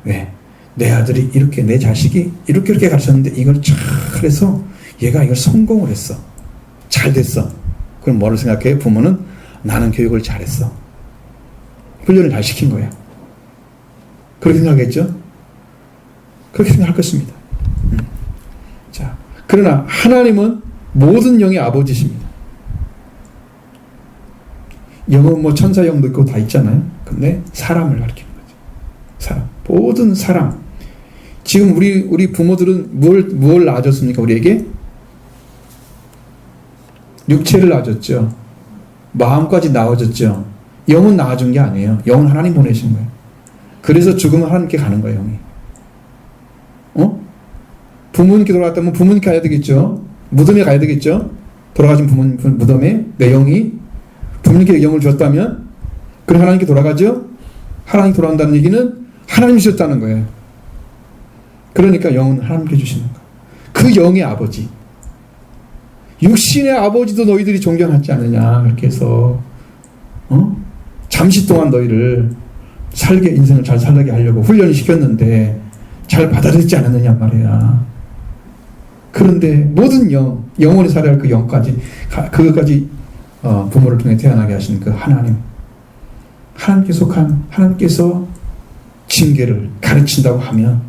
S1: 왜? 내 아들이 이렇게, 내 자식이 이렇게 가르쳤는데 이걸 잘해서 얘가 이걸 성공을 했어. 잘 됐어. 그럼 뭐를 생각해? 부모는 나는 교육을 잘했어. 훈련을 잘 시킨 거야. 그렇게 생각하겠죠? 그렇게 생각할 것입니다. 자, 그러나 하나님은 모든 영의 아버지십니다. 영은 뭐 천사 영도 있고 다 있잖아요. 근데 사람을 가리키는 거죠. 사람. 모든 사람. 지금 우리 부모들은 뭘 낳아줬습니까? 우리에게? 육체를 낳아줬죠. 마음까지 낳아줬죠. 영은 낳아준 게 아니에요. 영은 하나님 보내신 거예요. 그래서 죽으면 하나님께 가는 거예요, 영이. 부모님께 돌아갔다면 부모님께 가야 되겠죠. 무덤에 가야 되겠죠. 돌아가신 부모님 무덤에 내 영이 부모님께 영을 줬다면 그럼 하나님께 돌아가죠. 하나님 돌아간다는 얘기는 하나님이 주셨다는 거예요. 그러니까 영은 하나님께 주시는 거예요. 그 영의 아버지. 육신의 아버지도 너희들이 존경하지 않느냐. 그렇게 해서 잠시 동안 너희를 인생을 잘 살게 하려고 훈련을 시켰는데 잘 받아들이지 않았느냐 말이야. 그런데 모든 영원히 살아야 할 그 영까지 그것까지 부모를 통해 태어나게 하신 그 하나님께 속한 하나님께서 징계를 가르친다고 하면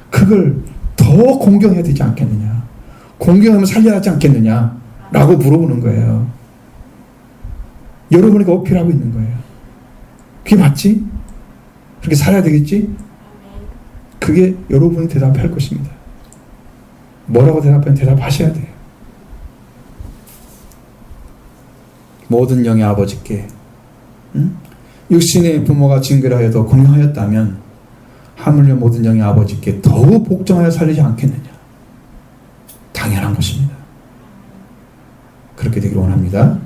S1: 그걸 더 공경해야 되지 않겠느냐. 공경하면 살려야 하지 않겠느냐 라고 물어보는 거예요. 여러분에게 어필하고 있는 거예요. 그게 맞지? 그렇게 살아야 되겠지? 그게 여러분이 대답할 것입니다. 뭐라고 대답하면 대답하셔야 돼요. 모든 영의 아버지께 육신의 부모가 징계를 하여도 공경하였다면 하물며 모든 영의 아버지께 더욱 복종하여 살리지 않겠느냐. 당연한 것입니다. 그렇게 되기를 원합니다.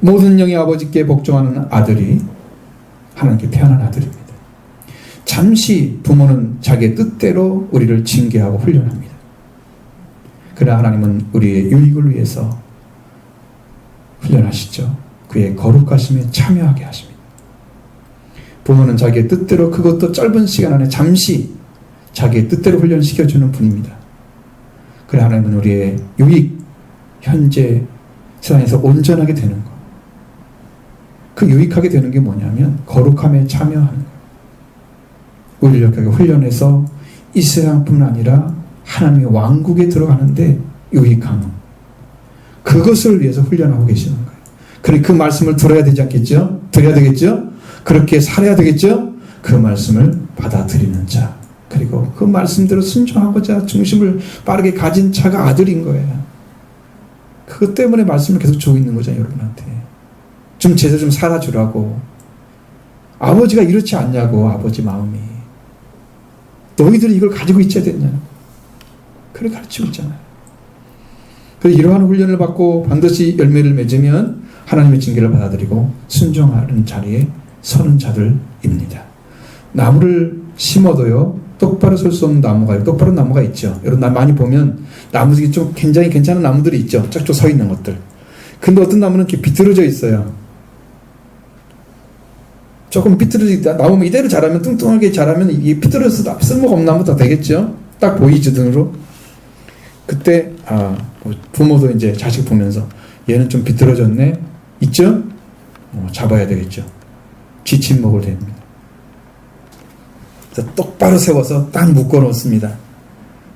S1: 모든 영의 아버지께 복종하는 아들이 하나님께 태어난 아들입니다. 잠시 부모는 자기의 뜻대로 우리를 징계하고 훈련합니다. 그러나 하나님은 우리의 유익을 위해서 훈련하시죠. 그의 거룩하심에 참여하게 하십니다. 부모는 자기의 뜻대로 그것도 짧은 시간 안에 잠시 자기의 뜻대로 훈련시켜주는 분입니다. 그래 하나님은 우리의 유익, 현재 세상에서 온전하게 되는 것. 그 유익하게 되는 게 뭐냐면 거룩함에 참여하는 거예요. 우리를 이렇게 훈련해서 이 세상뿐 아니라 하나님의 왕국에 들어가는데 유익함. 그것을 위해서 훈련하고 계시는 거예요. 그래 그 말씀을 들어야 되지 않겠죠? 들어야 되겠죠? 그렇게 살아야 되겠죠? 그 말씀을 받아들이는 자. 그리고 그 말씀대로 순종하고자 중심을 빠르게 가진 자가 아들인 거예요. 그것 때문에 말씀을 계속 주고 있는 거죠, 여러분한테. 좀 제대로 좀 살아주라고. 아버지가 이렇지 않냐고, 아버지 마음이. 너희들이 이걸 가지고 있어야 되냐고. 그걸 가르치고 있잖아요. 그래서 이러한 훈련을 받고 반드시 열매를 맺으면 하나님의 징계를 받아들이고 순종하는 자리에 서는 자들입니다. 나무를 심어도요, 똑바로 설 수 없는 나무가, 똑바로 나무가 있죠. 여러분, 많이 보면 나무들이 좀 굉장히 괜찮은 나무들이 있죠. 쫙쫙 서 있는 것들. 근데 어떤 나무는 이렇게 비틀어져 있어요. 조금 비틀어져 있다. 나무면 이대로 자라면, 뚱뚱하게 자라면 이게 비틀어져서 쓸모가 없는 나무 다 되겠죠. 딱 보이지, 눈으로. 그때, 부모도 이제 자식 보면서 얘는 좀 비틀어졌네? 있죠? 잡아야 되겠죠. 지친목을 됩니다. 그래서 똑바로 세워서 딱 묶어 놓습니다.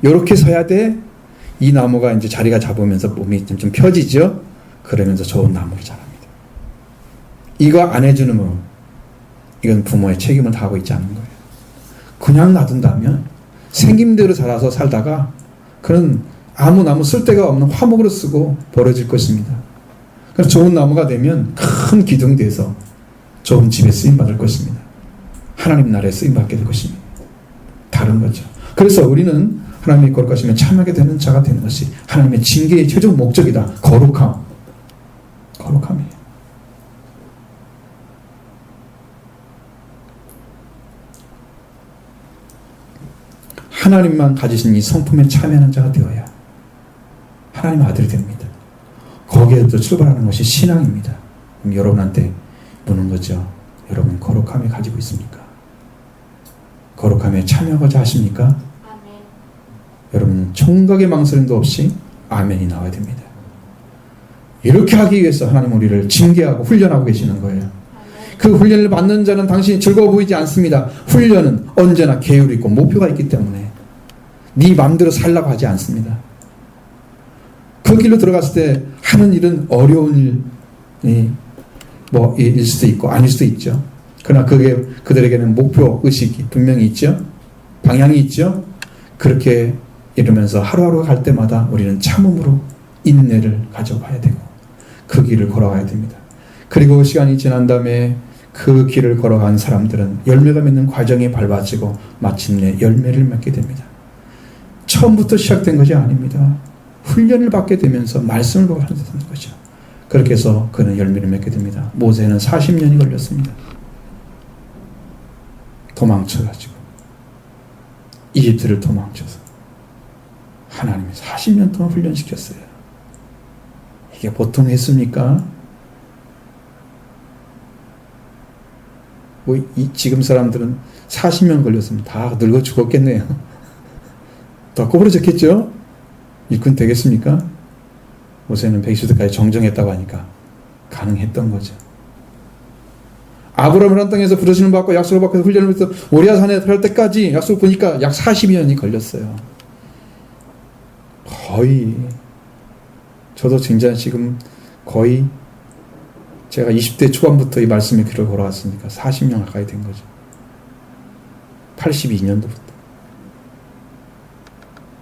S1: 요렇게 서야 돼. 이 나무가 이제 자리가 잡으면서 몸이 좀 펴지죠? 그러면서 좋은 나무로 자랍니다. 이거 안 해주는 분, 이건 부모의 책임을 다하고 있지 않는 거예요. 그냥 놔둔다면 생김대로 자라서 살다가 그런 아무 나무 쓸 데가 없는 화목으로 쓰고 버려질 것입니다. 그래서 좋은 나무가 되면 큰 기둥이 돼서 좋은 집에 쓰임받을 것입니다. 하나님 나라에 쓰임받게 될 것입니다. 다른 거죠. 그래서 우리는 하나님의 거룩하심에 참여하게 되는 자가 되는 것이 하나님의 징계의 최종 목적이다. 거룩함. 거룩함이에요. 하나님만 가지신 이 성품에 참여하는 자가 되어야 하나님의 아들이 됩니다. 거기에서 출발하는 것이 신앙입니다. 그럼 여러분한테 묻는 거죠. 여러분 거룩함을 가지고 있습니까? 거룩함에 참여하고자 하십니까? 아멘. 여러분 총각의 망설임도 없이 아멘이 나와야 됩니다. 이렇게 하기 위해서 하나님 우리를 징계하고 훈련하고 계시는 거예요. 그 훈련을 받는 자는 당신이 즐거워 보이지 않습니다. 훈련은 언제나 계율이 있고 목표가 있기 때문에 네 마음대로 살라고 하지 않습니다. 그 길로 들어갔을 때 하는 일은 어려운 일 수도 있고 아닐 수도 있죠. 그러나 그게 그들에게는 목표 의식이 분명히 있죠. 방향이 있죠. 그렇게 이러면서 하루하루 갈 때마다 우리는 참음으로 인내를 가져봐야 되고 그 길을 걸어가야 됩니다. 그리고 시간이 지난 다음에 그 길을 걸어간 사람들은 열매가 맺는 과정에 밟아지고 마침내 열매를 맺게 됩니다. 처음부터 시작된 것이 아닙니다. 훈련을 받게 되면서 말씀을 보고 하는 거죠. 그렇게 해서 그는 열매를 맺게 됩니다. 모세는 40년이 걸렸습니다. 도망쳐가지고 이집트를 도망쳐서 하나님이 40년 동안 훈련시켰어요. 이게 보통 했습니까? 지금 사람들은 40년 걸렸으면 다 늙어 죽었겠네요. 더 꼬부러졌겠죠? 일꾼 되겠습니까? 모세는 120세까지 정정했다고 하니까 가능했던 거죠. 아브라함을 한 땅에서 부르시는 받고 약속을 받고 훈련을 해서 모리아산에 갈 때까지 약속 보니까 약 40년이 걸렸어요. 거의 저도 진짜 지금 거의 제가 20대 초반부터 이 말씀의 길을 걸어왔으니까 40년 가까이 된 거죠. 82년도부터.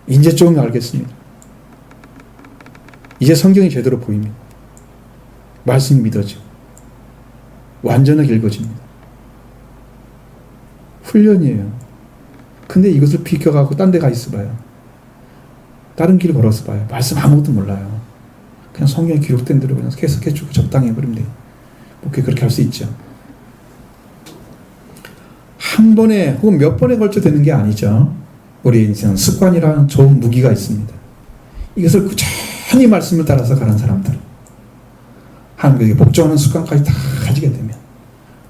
S1: 이제 좀 알겠습니다. 이제 성경이 제대로 보입니다. 말씀이 믿어지고 완전하게 읽어집니다. 훈련이에요. 근데 이것을 비켜가고 딴 데 가 있어봐요. 다른 길 걸어서 봐요. 말씀 아무것도 몰라요. 그냥 성경에 기록된 대로 그냥 해석해주고 적당히 해버리면 돼요. 그렇게 할 수 있죠. 한 번에 혹은 몇 번에 걸쳐 되는 게 아니죠. 우리 인생은 습관이라는 좋은 무기가 있습니다. 이것을 꾸준히 말씀을 따라서 가는 사람들, 하나님께 복종하는 습관까지 다 가지게 되면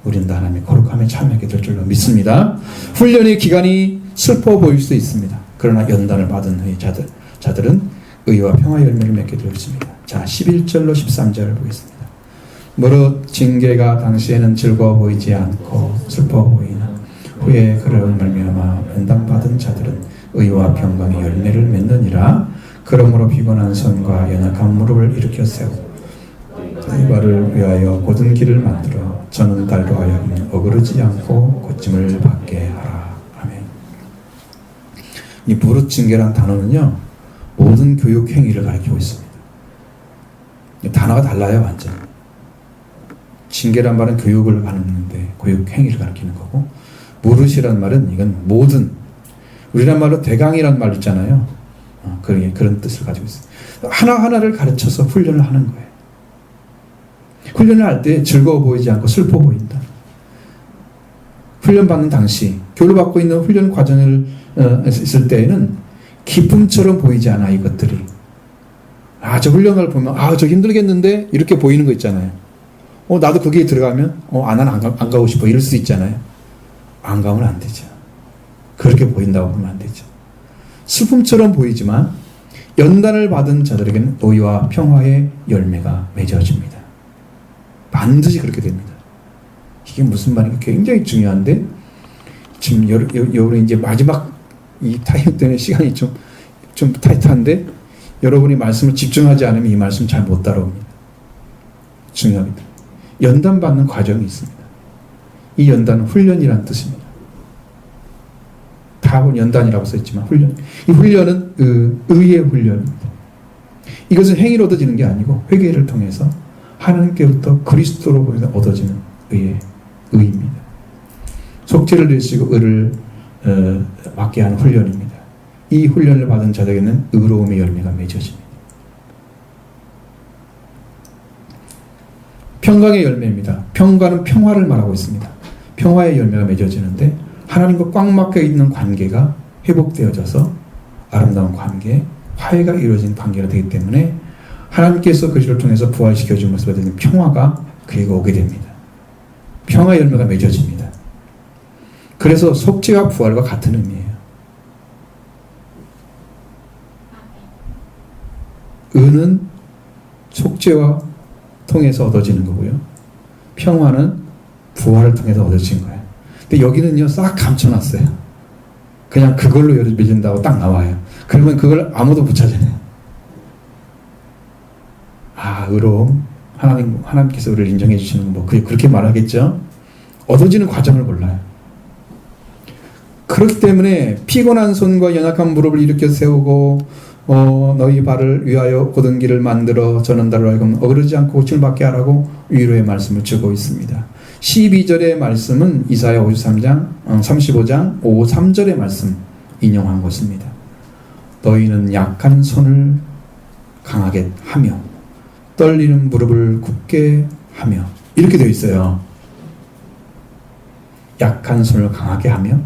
S1: 우리는 하나님의 거룩함에 참여하게 될 줄로 믿습니다. 훈련의 기간이 슬퍼 보일 수도 있습니다. 그러나 연단을 받은 후의 자들, 자들은 의와 평화 열매를 맺게 되어 있습니다. 자, 11절로 13절을 보겠습니다. 무릇 징계가 당시에는 즐거워 보이지 않고 슬퍼 보이나 후에 그를 말미암아 면담받은 자들은 의와 평강의 열매를 맺느니라. 그러므로 피곤한 손과 연약한 무릎을 일으켜 세우고 이 발을 위하여 곧은 길을 만들어 저는 달로 하여금 어그러지 않고 고침을 받게 하라. 아멘. 이 무릇 징계란 단어는요, 모든 교육 행위를 가리키고 있습니다. 단어가 달라요, 완전. 징계란 말은 교육을 가르치는데 교육 행위를 가리키는 거고, 무릇이란 말은 이건 모든, 우리란 말로 대강이란 말 있잖아요. 그런 뜻을 가지고 있어요. 하나하나를 가르쳐서 훈련을 하는 거예요. 훈련을 할 때 즐거워 보이지 않고 슬퍼 보인다. 훈련받는 당시, 교육을 받고 있는 훈련 과정을 있을 때에는 기쁨처럼 보이지 않아, 이것들이. 저 훈련을 보면, 저 힘들겠는데? 이렇게 보이는 거 있잖아요. 나도 거기에 들어가면, 나는 안 가고 싶어. 이럴 수 있잖아요. 안 가면 안 되죠. 그렇게 보인다고 보면 안 되죠. 슬픔처럼 보이지만, 연단을 받은 자들에게는 의와 평화의 열매가 맺어집니다. 반드시 그렇게 됩니다. 이게 무슨 말인가 굉장히 중요한데, 지금 여러분이 이제 마지막 이 타임 때문에 시간이 좀 타이트한데, 여러분이 말씀을 집중하지 않으면 이 말씀 잘 못 따라옵니다. 중요합니다. 연단받는 과정이 있습니다. 이 연단은 훈련이라는 뜻입니다. 다 연단이라고 써있지만 훈련. 이 훈련은 의의 훈련입니다. 이것은 행위로 얻어지는 게 아니고 회개를 통해서 하나님께부터 그리스도로 보내서 얻어지는 의입니다. 속죄를 내시고 의를 맡게 하는 훈련입니다. 이 훈련을 받은 자들에게는 의로움의 열매가 맺어집니다. 평강의 열매입니다. 평강은 평화를 말하고 있습니다. 평화의 열매가 맺어지는데 하나님과 꽉 막혀 있는 관계가 회복되어져서 아름다운 관계, 화해가 이루어진 관계가 되기 때문에 하나님께서 그리스도를 통해서 부활시켜 준 것을 받는 평화가 그에게 오게 됩니다. 평화의 열매가 맺어집니다. 그래서 속죄와 부활과 같은 의미예요. 의는 속죄와 통해서 얻어지는 거고요. 평화는 부활을 통해서 얻어진 거예요. 근데 여기는요, 싹 감춰놨어요. 그냥 그걸로 열을 맺은다고 딱 나와요. 그러면 그걸 아무도 못 찾아내요. 의로움. 하나님께서 우리를 인정해 주시는 거 그렇게 말하겠죠? 얻어지는 과정을 몰라요. 그렇기 때문에 피곤한 손과 연약한 무릎을 일으켜 세우고 너희 발을 위하여 곧은 길을 만들어 저는 달로 하여금 어그러지 않고 고침을 받게 하라고 위로의 말씀을 주고 있습니다. 12절의 말씀은 이사야 35장 5, 3절의 말씀 인용한 것입니다. 너희는 약한 손을 강하게 하며 떨리는 무릎을 굳게 하며 이렇게 되어 있어요. 약한 손을 강하게 하며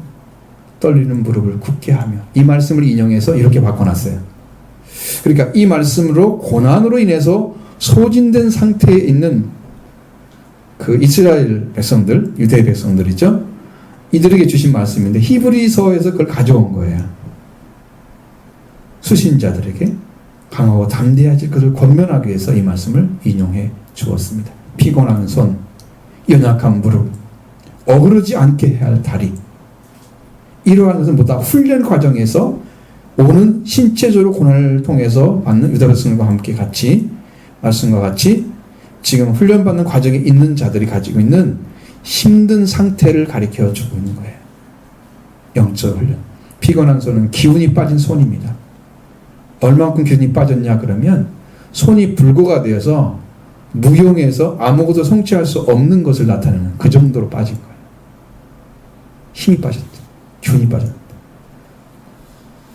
S1: 떨리는 무릎을 굳게 하며 이 말씀을 인용해서 이렇게 바꿔놨어요. 그러니까 이 말씀으로 고난으로 인해서 소진된 상태에 있는 그 이스라엘 백성들, 유대 백성들이죠. 이들에게 주신 말씀인데 히브리서에서 그걸 가져온 거예요. 수신자들에게 강하고 담대해질 것을 권면하기 위해서 이 말씀을 인용해 주었습니다. 피곤한 손, 연약한 무릎, 어그러지 않게 해야 할 다리. 이러한 것은 모두 훈련 과정에서 오는 신체적으로 고난을 통해서 받는 유다 백성과 함께 같이 말씀과 같이 지금 훈련받는 과정에 있는 자들이 가지고 있는 힘든 상태를 가리켜 주고 있는 거예요. 영적 훈련. 피곤한 손은 기운이 빠진 손입니다. 얼만큼 기운이 빠졌냐 그러면 손이 불구가 되어서 무용해서 아무것도 성취할 수 없는 것을 나타내는 그 정도로 빠진 거예요. 힘이 빠졌다. 기운이 빠졌다.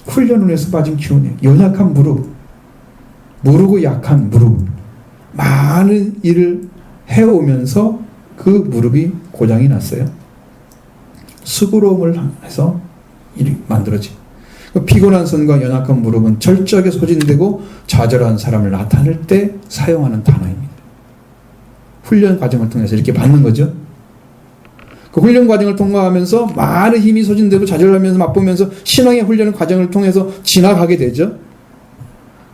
S1: 훈련을 해서 빠진 기운이에요. 연약한 무릎, 모르고 약한 무릎, 많은 일을 해오면서 그 무릎이 고장이 났어요. 수고로움을 해서 일이 만들어진. 피곤한 손과 연약한 무릎은 철저하게 소진되고 좌절한 사람을 나타낼 때 사용하는 단어입니다. 훈련 과정을 통해서 이렇게 받는 거죠. 그 훈련 과정을 통과하면서 많은 힘이 소진되고 좌절하면서 맛보면서 신앙의 훈련 과정을 통해서 지나가게 되죠.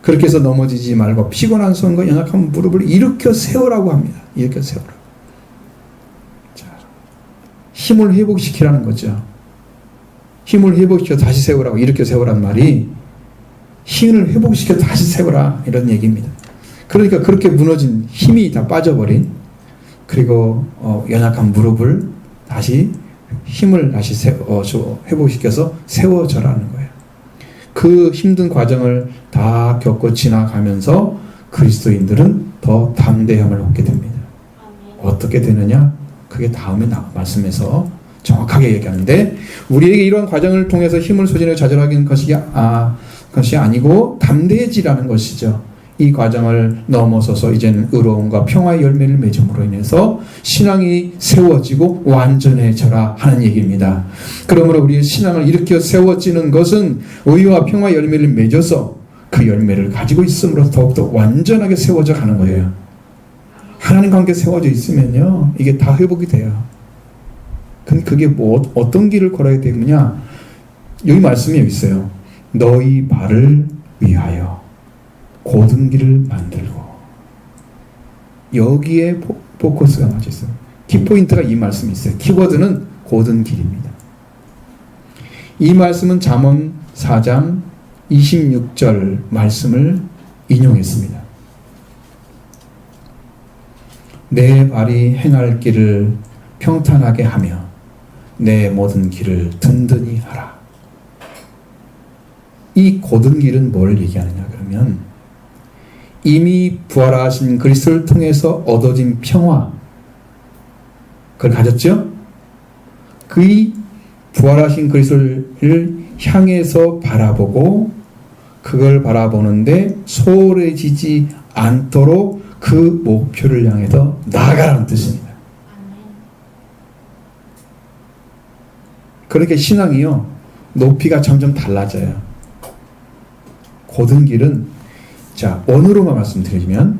S1: 그렇게 해서 넘어지지 말고 피곤한 손과 연약한 무릎을 일으켜 세우라고 합니다. 일으켜 세우라고. 자, 힘을 회복시키라는 거죠. 힘을 회복시켜 다시 세우라고, 일으켜 세우라는 말이 힘을 회복시켜 다시 세우라 이런 얘기입니다. 그러니까 그렇게 무너진 힘이 다 빠져버린, 그리고 연약한 무릎을 다시 힘을 다시 회복시켜서 세워져라는 거예요. 그 힘든 과정을 다 겪고 지나가면서 그리스도인들은 더 담대함을 얻게 됩니다. 어떻게 되느냐? 그게 다음에 말씀에서 정확하게 얘기하는데, 우리에게 이러한 과정을 통해서 힘을 소진하고 좌절하는 것이 아니고 담대해지라는 것이죠. 이 과정을 넘어서서 이제는 의로움과 평화의 열매를 맺음으로 인해서 신앙이 세워지고 완전해져라 하는 얘기입니다. 그러므로 우리의 신앙을 일으켜 세워지는 것은 의와 평화의 열매를 맺어서 그 열매를 가지고 있음으로 더욱더 완전하게 세워져 가는 거예요. 하나님 관계 세워져 있으면요, 이게 다 회복이 돼요. 근데 그게 어떤 길을 걸어야 되느냐? 여기 말씀이 여기 있어요. 너희 발을 위하여 곧은 길을 만들고. 여기에 포커스가 맞아 있어요. 키포인트가 이 말씀이 있어요. 키워드는 곧은 길입니다. 이 말씀은 잠언 4장 26절 말씀을 인용했습니다. 내 발이 행할 길을 평탄하게 하며 내 모든 길을 든든히 하라. 이 곧은 길은 뭘 얘기하느냐 그러면, 이미 부활하신 그리스도를 통해서 얻어진 평화, 그걸 가졌죠? 그 부활하신 그리스도를 향해서 바라보고 그걸 바라보는데 소홀해지지 않도록 그 목표를 향해서 나아가라는 뜻입니다. 그렇게 신앙이요, 높이가 점점 달라져요. 곧은 길은, 자, 원어로만 말씀드리면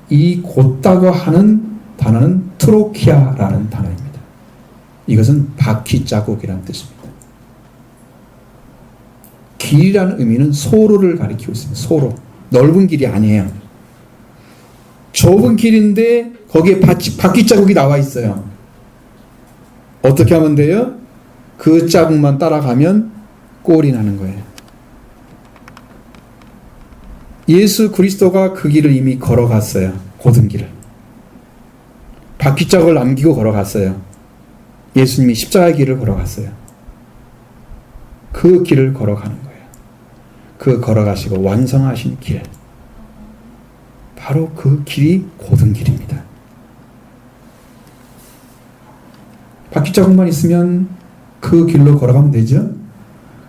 S1: 이 곧다고 하는 단어는 트로키아라는 단어입니다. 이것은 바퀴 자국이라는 뜻입니다. 길이라는 의미는 소로를 가리키고 있습니다. 소로. 넓은 길이 아니에요. 좁은 길인데 거기에 바퀴 자국이 나와 있어요. 어떻게 하면 돼요? 그 자국만 따라가면 꼴이 나는 거예요. 예수 그리스도가 그 길을 이미 걸어갔어요. 곧은 길을. 바퀴 자국을 남기고 걸어갔어요. 예수님이 십자가의 길을 걸어갔어요. 그 길을 걸어가는 거예요. 그 걸어가시고 완성하신 길. 바로 그 길이 곧은 길입니다. 바퀴 자국만 있으면 그 길로 걸어가면 되죠.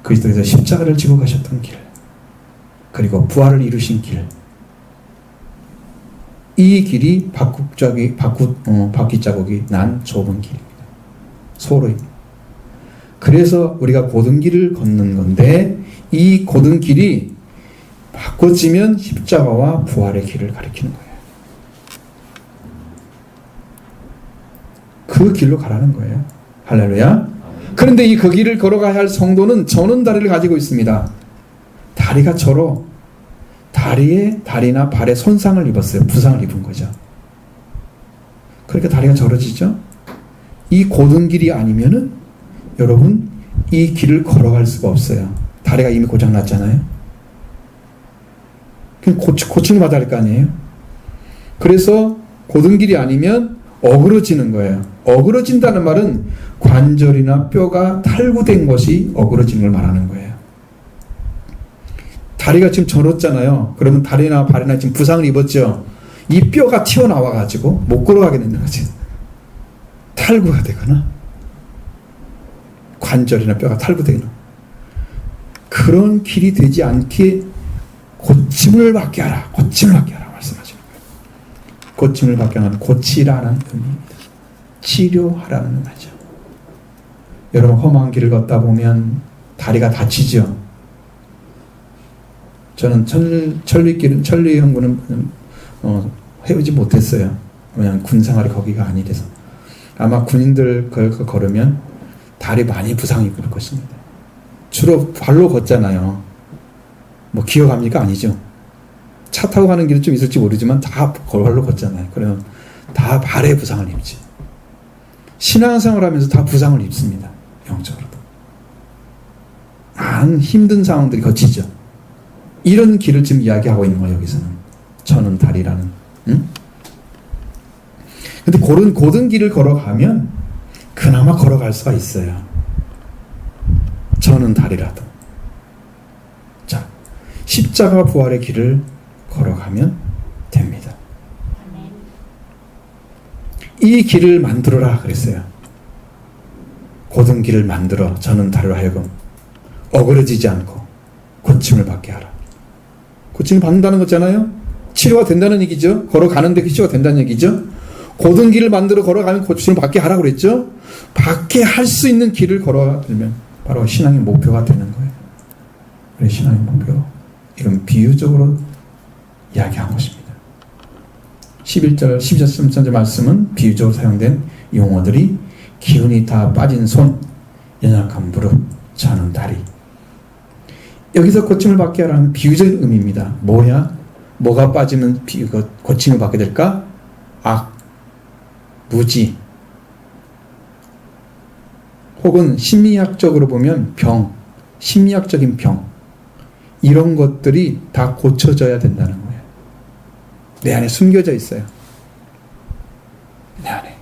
S1: 그리스도께서 십자가를 지고 가셨던 길, 그리고 부활을 이루신 길, 이 길이 바퀴 자국이 난 좁은 길입니다. 소로입니다. 그래서 우리가 곧은 길을 걷는 건데, 이 곧은 길이 바꿔지면 십자가와 부활의 길을 가리키는 거예요. 그 길로 가라는 거예요. 할렐루야. 그런데 그 길을 걸어가야 할 성도는 저는 다리를 가지고 있습니다. 다리가 저로 다리나 발에 손상을 입었어요. 부상을 입은 거죠. 그러니까 다리가 저러지죠. 이 곧은 길이 아니면은 여러분 이 길을 걸어갈 수가 없어요. 다리가 이미 고장 났잖아요. 그럼 고침을 받아야 할 거 아니에요. 그래서 곧은 길이 아니면 어그러지는 거예요. 어그러진다는 말은 관절이나 뼈가 탈구된 것이 어그러지는 걸 말하는 거예요. 다리가 지금 저렸잖아요. 그러면 다리나 발이나 지금 부상을 입었죠. 이 뼈가 튀어나와가지고 못 걸어가게 되는 거지. 탈구가 되거나 관절이나 뼈가 탈구되거나 그런 길이 되지 않게 고침을 받게 하라. 고침을 받게 하라 말씀하시는 거예요. 고침을 받게 하는 고치라는 의미입니다. 치료하라는 말이죠. 여러분 험한 길을 걷다 보면 다리가 다치죠. 저는 천리 연구는 해오지 못했어요. 왜냐하면 군생활이 거기가 아니라서. 아마 군인들 걸으면 다리 많이 부상이 입을 것입니다. 주로 발로 걷잖아요. 뭐 기어갑니까? 아니죠. 차 타고 가는 길은 좀 있을지 모르지만 다 걸발로 걷잖아요. 그러면 다 발에 부상을 입지. 신앙생활 하면서 다 부상을 입습니다. 영적으로도. 많은 힘든 상황들이 거치죠. 이런 길을 지금 이야기하고 있는 거예요. 여기서는. 저는 다리라는. 응? 근데 그런 고든 길을 걸어가면 그나마 걸어갈 수가 있어요. 저는 다리라도. 자, 십자가 부활의 길을 걸어가면 됩니다. 이 길을 만들어라 그랬어요. 고든 길을 만들어 저는 다리로 하여금 어그러지지 않고 고침을 받게 하라. 고침을 받는다는 거잖아요. 치료가 된다는 얘기죠. 걸어가는데 치료가 된다는 얘기죠. 고든 길을 만들어 걸어가면 고침을 받게 하라고 그랬죠. 받게 할 수 있는 길을 걸어가면 바로 신앙의 목표가 되는 거예요. 우리 신앙의 목표. 이건 비유적으로 이야기한 것입니다. 11절, 12절, 13절 말씀은 비유적으로 사용된 용어들이 기운이 다 빠진 손, 연약한 무릎, 자는 다리. 여기서 고침을 받게 하라는 비유적인 의미입니다. 뭐야? 뭐가 빠지면 고침을 받게 될까? 악, 무지, 혹은 심리학적으로 보면 병, 심리학적인 병, 이런 것들이 다 고쳐져야 된다는 거예요. 내 안에 숨겨져 있어요. 내 안에.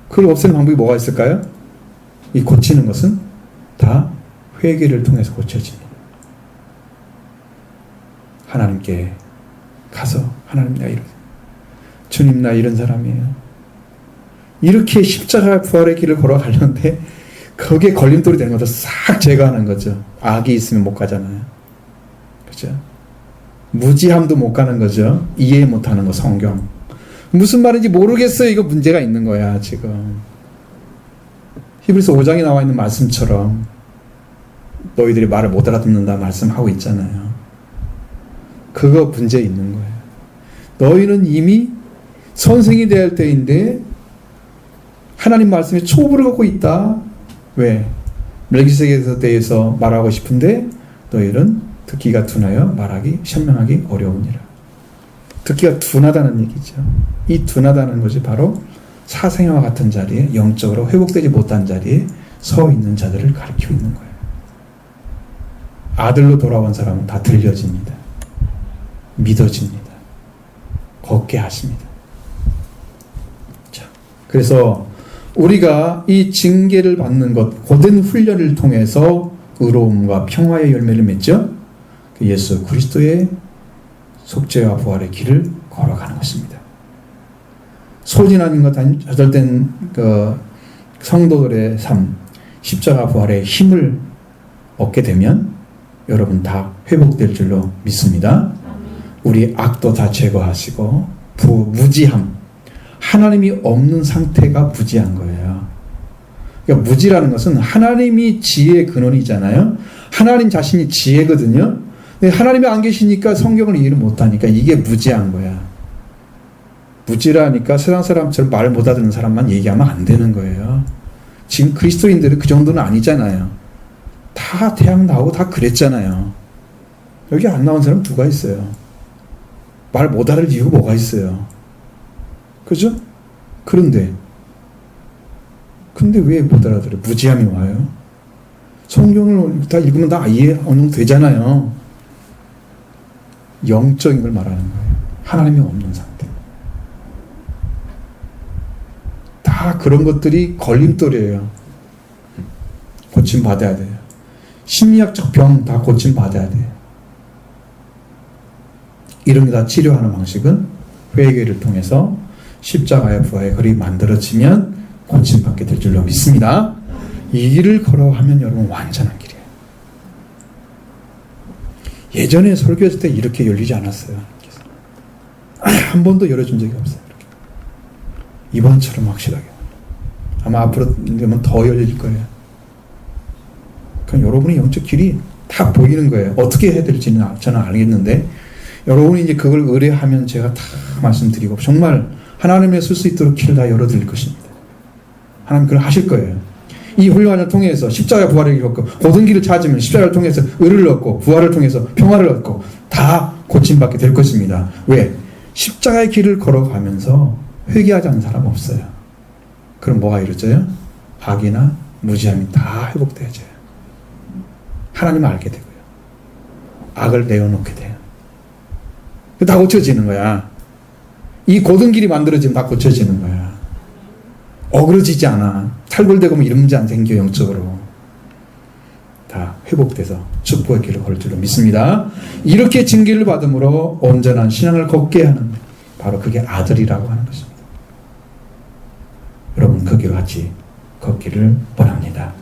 S1: 그걸 없애는 방법이 뭐가 있을까요? 이 고치는 것은 다 회개를 통해서 고쳐집니다. 하나님께 가서 하나님 나 이런 주님 나 이런 사람이에요. 이렇게 십자가 부활의 길을 걸어가려는데 거기에 걸림돌이 되는 것도 싹 제거하는 거죠. 악이 있으면 못 가잖아요. 그렇죠? 무지함도 못 가는 거죠. 이해 못하는 거 성경. 무슨 말인지 모르겠어요. 이거 문제가 있는 거야 지금. 히브리서 5장에 나와 있는 말씀처럼 너희들이 말을 못 알아듣는다 말씀하고 있잖아요. 그거 문제 있는 거예요. 너희는 이미 선생이 될 때인데 하나님 말씀에 초보를 갖고 있다. 왜? 멜기세덱에 대해서 말하고 싶은데 너희는 듣기가 둔하여 말하기 현명하기 어려우니라. 듣기가 둔하다는 얘기죠. 이 둔하다는 것이 바로 사생아와 같은 자리에 영적으로 회복되지 못한 자리에 서 있는 자들을 가리키고 있는 거예요. 아들로 돌아온 사람은 다 들려집니다. 믿어집니다. 걷게 하십니다. 자, 그래서 우리가 이 징계를 받는 것, 고된 훈련을 통해서 의로움과 평화의 열매를 맺죠. 예수 그리스도의 속죄와 부활의 길을 걸어가는 것입니다. 소진하는 것 좌절된 그 성도들의 삶, 십자가 부활의 힘을 얻게 되면 여러분 다 회복될 줄로 믿습니다. 우리 악도 다 제거하시고 무지함, 하나님이 없는 상태가 무지한 거예요. 그러니까 무지라는 것은 하나님이 지혜의 근원이잖아요. 하나님 자신이 지혜거든요. 근데 하나님이 안 계시니까 성경을 이해를 못하니까 이게 무지한 거야. 무지라니까 세상 사람처럼 말 못 알아듣는 사람만 얘기하면 안 되는 거예요. 지금 그리스도인들은 그 정도는 아니잖아요. 다 대학 나오고 다 그랬잖아요. 여기 안 나온 사람 누가 있어요? 말 못 알아들 이유가 뭐가 있어요? 그죠? 근데 왜 못 알아들어요? 무지함이 와요. 성경을 다 읽으면 다 이해 어느 정도 되잖아요. 영적인 걸 말하는 거예요. 하나님이 없는 상태. 다 그런 것들이 걸림돌이에요. 고침 받아야 돼요. 심리학적 병 다 고침 받아야 돼요. 이런 게 다 치료하는 방식은 회개를 통해서 십자가의 부활의 거리 만들어지면 고침받게 될 줄로 믿습니다. 이 길을 걸어가면 여러분 완전한 길이에요. 예전에 설교했을 때 이렇게 열리지 않았어요. 한 번도 열어준 적이 없어요. 이렇게. 이번처럼 확실하게. 아마 앞으로 되면 더 열릴 거예요. 그럼 여러분의 영적 길이 다 보이는 거예요. 어떻게 해야 될지는 저는 알겠는데 여러분이 이제 그걸 의뢰하면 제가 다 말씀드리고 정말 하나님의 쓸 수 있도록 길을 다 열어드릴 것입니다. 하나님 그걸 하실 거예요. 이 훈련을 통해서 십자가 부활을 얻고 고든 길을 찾으면 십자가를 통해서 의를 얻고 부활을 통해서 평화를 얻고 다 고침받게 될 것입니다. 왜? 십자가의 길을 걸어가면서 회개하지 않는 사람 없어요. 그럼 뭐가 이루어져요? 악이나 무지함이 다 회복되어져요. 하나님을 알게 되고요. 악을 내어놓게 돼요. 다 고쳐지는 거야. 이 고든 길이 만들어지면 다 고쳐지는 거야. 어그러지지 않아. 탈골되고 뭐 이런 문제 안 생겨. 영적으로 다 회복돼서 축복의 길을 걸 줄로 믿습니다. 이렇게 징계를 받음으로 온전한 신앙을 걷게 하는, 바로 그게 아들이라고 하는 것입니다. 여러분 그 길을 같이 걷기를 원합니다.